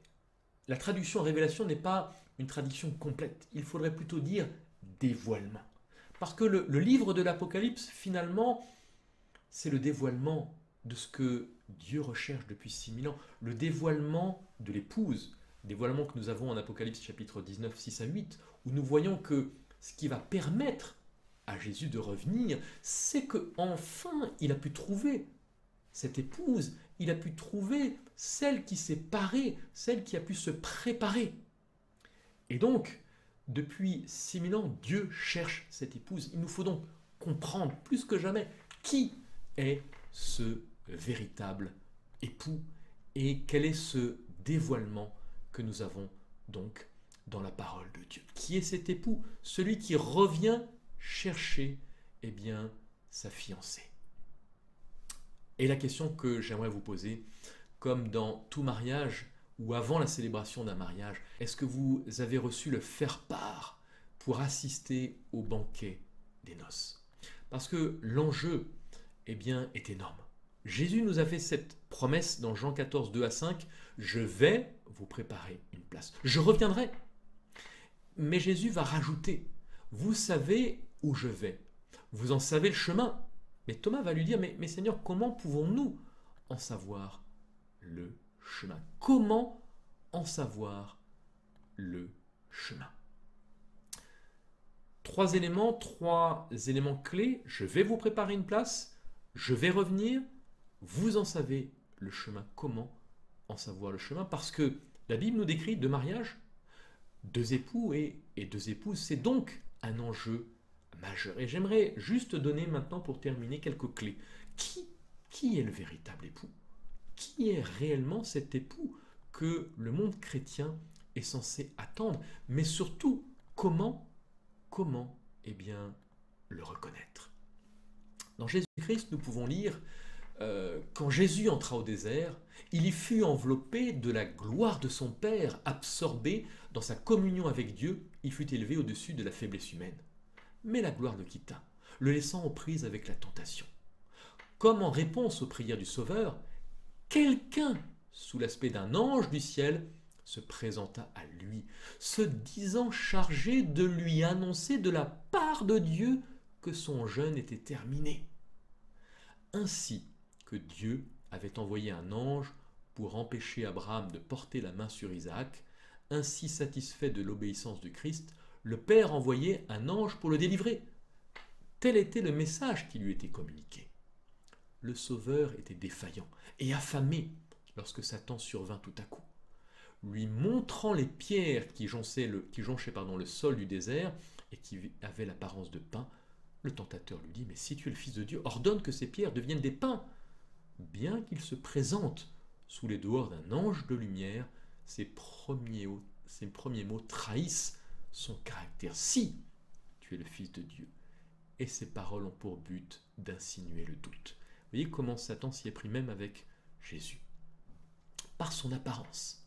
la traduction révélation n'est pas une traduction complète. Il faudrait plutôt dire dévoilement. Parce que le livre de l'Apocalypse, finalement, c'est le dévoilement de ce que Dieu recherche depuis 6000 ans, le dévoilement de l'épouse, dévoilement que nous avons en Apocalypse chapitre 19, 6 à 8, où nous voyons que ce qui va permettre à Jésus de revenir, c'est qu'enfin il a pu trouver cette épouse, il a pu trouver celle qui s'est parée, celle qui a pu se préparer. Et donc, depuis 6000 ans, Dieu cherche cette épouse. Il nous faut donc comprendre plus que jamais qui est ce véritable époux et quel est ce dévoilement que nous avons donc dans la parole de Dieu. Qui est cet époux? Celui qui revient chercher sa fiancée. Et la question que j'aimerais vous poser, comme dans tout mariage ou avant la célébration d'un mariage, est-ce que vous avez reçu le faire-part pour assister au banquet des noces? Parce que l'enjeu est énorme. Jésus nous a fait cette promesse dans Jean 14, 2 à 5, « Je vais vous préparer une place. Je reviendrai. » Mais Jésus va rajouter, « Vous savez où je vais. Vous en savez le chemin. » Mais Thomas va lui dire, mais Seigneur, comment pouvons-nous en savoir le chemin? Comment en savoir le chemin? Trois éléments clés. Je vais vous préparer une place, je vais revenir, vous en savez le chemin. Comment en savoir le chemin? Parce que la Bible nous décrit deux mariages, deux époux et deux épouses. C'est donc un enjeu majeur. Et j'aimerais juste donner maintenant, pour terminer, quelques clés. Qui est le véritable époux? Qui est réellement cet époux que le monde chrétien est censé attendre? Mais surtout, comment le reconnaître? Dans Jésus-Christ, nous pouvons lire quand Jésus entra au désert, il y fut enveloppé de la gloire de son Père, absorbé dans sa communion avec Dieu, il fut élevé au-dessus de la faiblesse humaine. Mais la gloire le quitta, le laissant aux prises avec la tentation. Comme en réponse aux prières du Sauveur, quelqu'un, sous l'aspect d'un ange du ciel, se présenta à lui, se disant chargé de lui annoncer de la part de Dieu que son jeûne était terminé. Ainsi que Dieu avait envoyé un ange pour empêcher Abraham de porter la main sur Isaac, ainsi satisfait de l'obéissance du Christ, le Père envoyait un ange pour le délivrer. Tel était le message qui lui était communiqué. Le Sauveur était défaillant et affamé lorsque Satan survint tout à coup. Lui montrant les pierres qui jonchaient le sol du désert et qui avaient l'apparence de pain, le tentateur lui dit, « Mais si tu es le Fils de Dieu, ordonne que ces pierres deviennent des pains. » Bien qu'il se présente sous les dehors d'un ange de lumière, ses premiers mots trahissent son caractère. Si tu es le Fils de Dieu. Et ces paroles ont pour but d'insinuer le doute. Vous voyez comment Satan s'y est pris même avec Jésus. Par son apparence.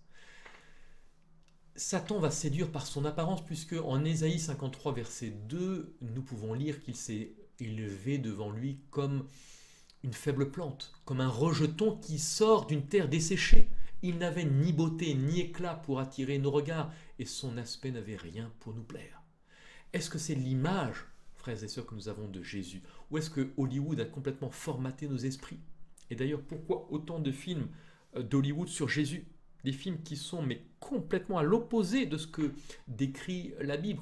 Satan va séduire par son apparence, puisque en Ésaïe 53, verset 2, nous pouvons lire qu'il s'est élevé devant lui comme une faible plante, comme un rejeton qui sort d'une terre desséchée. Il n'avait ni beauté ni éclat pour attirer nos regards, et son aspect n'avait rien pour nous plaire. Est-ce que c'est l'image, frères et sœurs, que nous avons de Jésus? Ou est-ce que Hollywood a complètement formaté nos esprits? Et d'ailleurs, pourquoi autant de films d'Hollywood sur Jésus? Des films qui sont complètement à l'opposé de ce que décrit la Bible.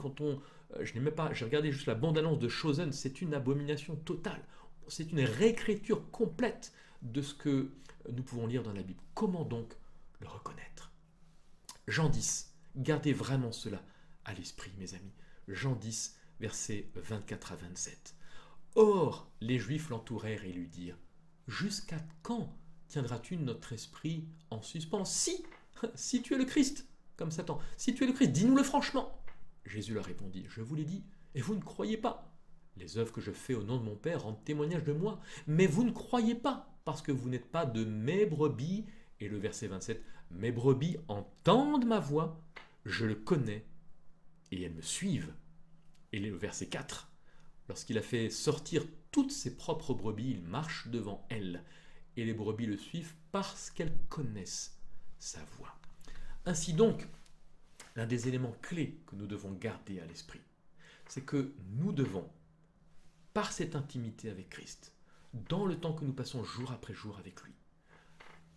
J'ai regardé juste la bande-annonce de Chosen, c'est une abomination totale. C'est une réécriture complète de ce que nous pouvons lire dans la Bible. Comment donc le reconnaître? Jean 10, gardez vraiment cela à l'esprit, mes amis. Jean 10, versets 24 à 27. Or, les Juifs l'entourèrent et lui dirent, « Jusqu'à quand tiendras-tu notre esprit en suspens? Si tu es le Christ, comme Satan, si tu es le Christ, dis-nous-le franchement. » Jésus leur répondit, « Je vous l'ai dit, et vous ne croyez pas. Les œuvres que je fais au nom de mon Père rendent témoignage de moi. Mais vous ne croyez pas, parce que vous n'êtes pas de mes brebis. Et le verset 27, mes brebis entendent ma voix, je le connais, et elles me suivent. Et le verset 4, lorsqu'il a fait sortir toutes ses propres brebis, il marche devant elles. Et les brebis le suivent parce qu'elles connaissent sa voix. Ainsi donc, l'un des éléments clés que nous devons garder à l'esprit, c'est que nous devons, par cette intimité avec Christ, dans le temps que nous passons jour après jour avec lui,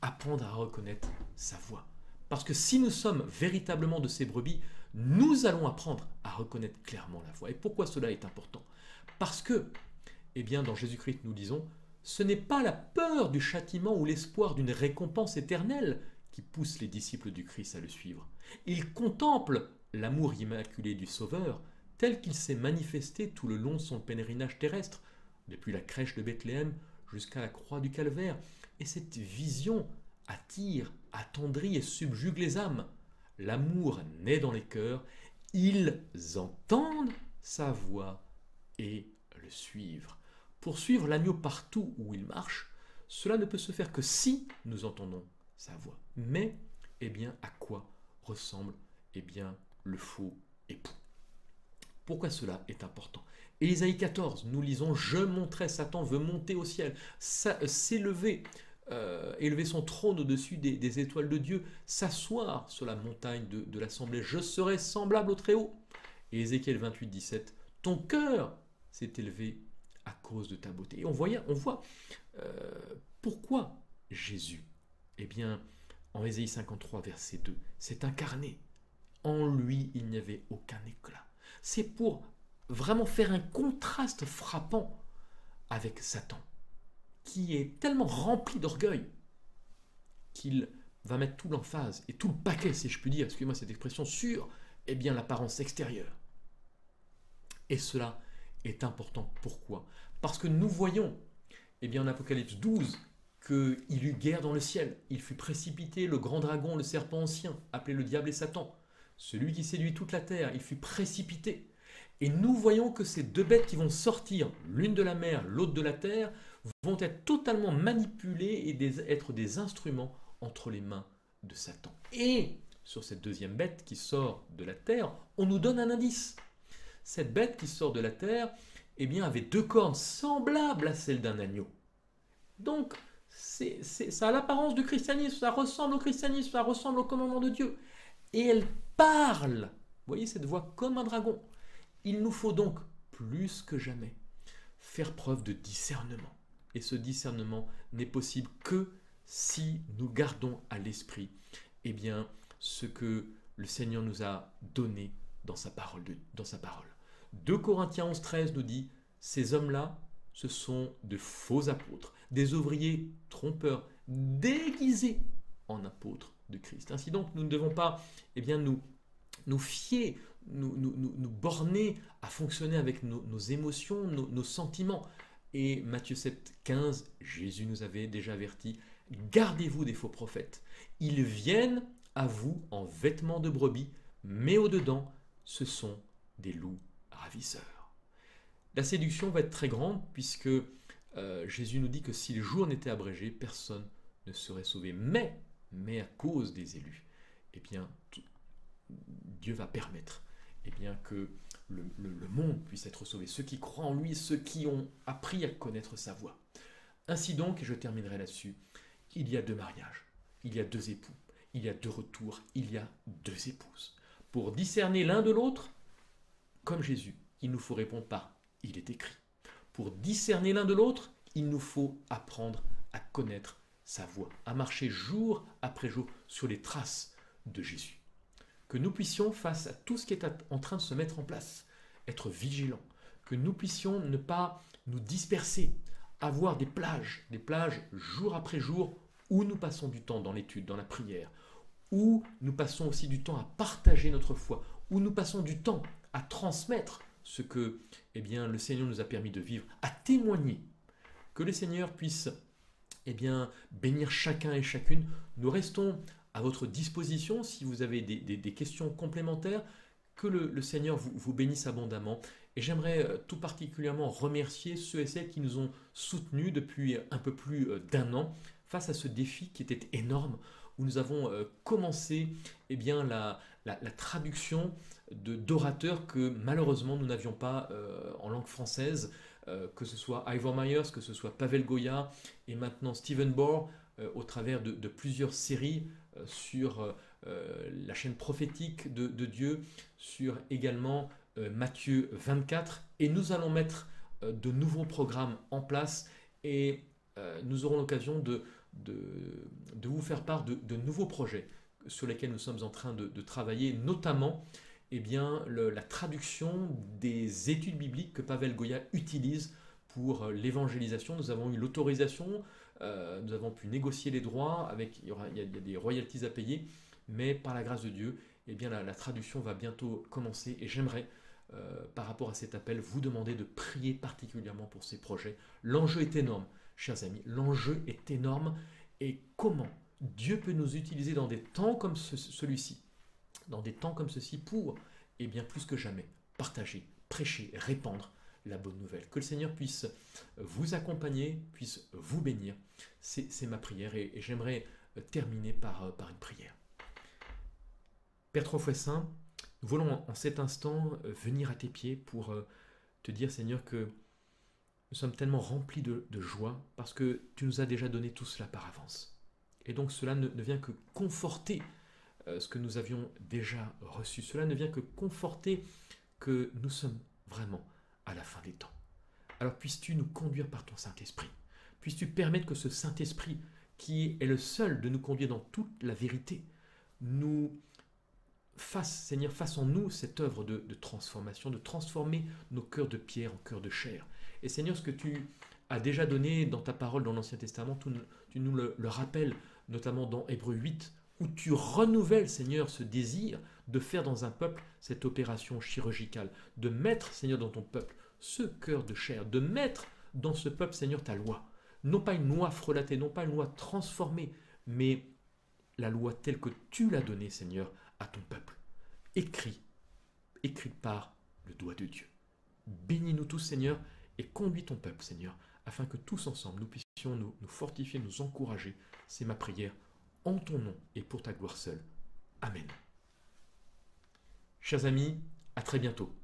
apprendre à reconnaître sa voix. Parce que si nous sommes véritablement de ses brebis, nous allons apprendre à reconnaître clairement la voix. Et pourquoi cela est important? Parce que, eh bien, dans Jésus-Christ, nous disons, ce n'est pas la peur du châtiment ou l'espoir d'une récompense éternelle qui pousse les disciples du Christ à le suivre. Ils contemplent l'amour immaculé du Sauveur tel qu'il s'est manifesté tout le long de son pèlerinage terrestre, depuis la crèche de Bethléem jusqu'à la croix du Calvaire. Et cette vision attire, attendrit et subjugue les âmes. L'amour naît dans les cœurs, ils entendent sa voix et le suivent. Pour suivre l'agneau partout où il marche, cela ne peut se faire que si nous entendons sa voix. Mais, eh bien, à quoi ressemble, eh bien, le faux époux? Pourquoi cela est important? Ésaïe 14, nous lisons « Je montrai Satan veut monter au ciel, s'élever, élever son trône au-dessus des étoiles de Dieu, s'asseoir sur la montagne de l'assemblée. Je serai semblable au Très-Haut. » Et Ézéchiel 28, 17, « Ton cœur s'est élevé à cause de ta beauté. » Et on voit pourquoi Jésus, eh bien, en Ésaïe 53, verset 2, s'est incarné. En lui, il n'y avait aucun éclat. C'est pour vraiment faire un contraste frappant avec Satan, qui est tellement rempli d'orgueil qu'il va mettre tout l'emphase et tout le paquet, si je puis dire, excusez-moi cette expression, sur eh bien, l'apparence extérieure. Et cela est important. Pourquoi? Parce que nous voyons, eh bien, en Apocalypse 12, qu'il eut guerre dans le ciel. Il fut précipité, le grand dragon, le serpent ancien, appelé le diable et Satan, celui qui séduit toute la terre, il fut précipité. Et nous voyons que ces deux bêtes qui vont sortir, l'une de la mer, l'autre de la terre, vont être totalement manipulées et être des instruments entre les mains de Satan. Et sur cette deuxième bête qui sort de la terre, on nous donne un indice. Cette bête qui sort de la terre, eh bien, avait deux cornes semblables à celles d'un agneau. Donc, ça a l'apparence du christianisme, ça ressemble au christianisme, ça ressemble au commandement de Dieu. Et elle parle. Vous voyez cette voix comme un dragon. Il nous faut donc, plus que jamais, faire preuve de discernement. Et ce discernement n'est possible que si nous gardons à l'esprit eh bien, ce que le Seigneur nous a donné dans sa parole. 2 Corinthiens 11, 13 nous dit « Ces hommes-là, ce sont de faux apôtres, des ouvriers trompeurs, déguisés en apôtres de Christ. » Ainsi donc, nous ne devons pas eh bien, nous fier, nous borner à fonctionner avec nos émotions, nos sentiments. Et Matthieu 7, 15, Jésus nous avait déjà averti, gardez-vous des faux prophètes. Ils viennent à vous en vêtements de brebis, mais au-dedans, ce sont des loups ravisseurs. La séduction va être très grande puisque Jésus nous dit que si le jour n'était abrégé, personne ne serait sauvé. Mais à cause des élus, eh bien, Dieu va permettre eh bien, que le monde puisse être sauvé. Ceux qui croient en lui, ceux qui ont appris à connaître sa voix. Ainsi donc, et je terminerai là-dessus, il y a 2 mariages, il y a 2 époux, il y a 2 retours, il y a 2 épouses. Pour discerner l'un de l'autre, comme Jésus, il nous faut répondre par « il est écrit ». Pour discerner l'un de l'autre, il nous faut apprendre à connaître sa voix, à marcher jour après jour sur les traces de Jésus. Que nous puissions, face à tout ce qui est en train de se mettre en place, être vigilants, que nous puissions ne pas nous disperser, avoir des plages jour après jour, où nous passons du temps dans l'étude, dans la prière, où nous passons aussi du temps à partager notre foi, où nous passons du temps à transmettre ce que eh bien, le Seigneur nous a permis de vivre, à témoigner. Que le Seigneur puisse eh bien, bénir chacun et chacune. Nous restons à votre disposition si vous avez des questions complémentaires. Que le Seigneur vous bénisse abondamment Et j'aimerais tout particulièrement remercier ceux et celles qui nous ont soutenus depuis un peu plus d'un an face à ce défi qui était énorme, où nous avons commencé eh bien, la traduction d'orateurs que malheureusement nous n'avions pas en langue française, que ce soit Ivor Myers, que ce soit Pavel Goya et maintenant Stephen Bohr, au travers de plusieurs séries sur la chaîne prophétique de Dieu, sur également Matthieu 24. Et nous allons mettre de nouveaux programmes en place et nous aurons l'occasion de vous faire part de nouveaux projets sur lesquels nous sommes en train de travailler, notamment eh bien, la traduction des études bibliques que Pavel Goya utilise pour l'évangélisation. Nous avons eu l'autorisation, nous avons pu négocier les droits, il y a des royalties à payer, mais par la grâce de Dieu, eh bien, la traduction va bientôt commencer et j'aimerais, par rapport à cet appel, vous demander de prier particulièrement pour ces projets. L'enjeu est énorme, chers amis, l'enjeu est énorme et comment Dieu peut nous utiliser dans des temps comme celui-ci, dans des temps comme ceci pour, et bien plus que jamais, partager, prêcher, répandre la bonne nouvelle. Que le Seigneur puisse vous accompagner, puisse vous bénir. C'est ma prière et j'aimerais terminer par une prière. Père trois fois saint, nous voulons en cet instant venir à tes pieds pour te dire, Seigneur, que nous sommes tellement remplis de joie parce que tu nous as déjà donné tout cela par avance. Et donc cela ne vient que conforter ce que nous avions déjà reçu. Cela ne vient que conforter que nous sommes vraiment à la fin des temps. Alors puisses-tu nous conduire par ton Saint-Esprit. Puisses-tu permettre que ce Saint-Esprit, qui est le seul de nous conduire dans toute la vérité, nous fasse, Seigneur, fasse en nous cette œuvre de transformation, de transformer nos cœurs de pierre en cœurs de chair. Et Seigneur, ce que tu as déjà donné dans ta parole dans l'Ancien Testament, tu nous le rappelles, notamment dans Hébreux 8, où tu renouvelles, Seigneur, ce désir de faire dans un peuple cette opération chirurgicale, de mettre, Seigneur, dans ton peuple ce cœur de chair, de mettre dans ce peuple, Seigneur, ta loi. Non pas une loi frelatée, non pas une loi transformée, mais la loi telle que tu l'as donnée, Seigneur, à ton peuple. Écrit par le doigt de Dieu. Bénis-nous tous, Seigneur, et conduis ton peuple, Seigneur, afin que tous ensemble, nous puissions nous fortifier, nous encourager. C'est ma prière, en ton nom et pour ta gloire seule. Amen. Chers amis, à très bientôt.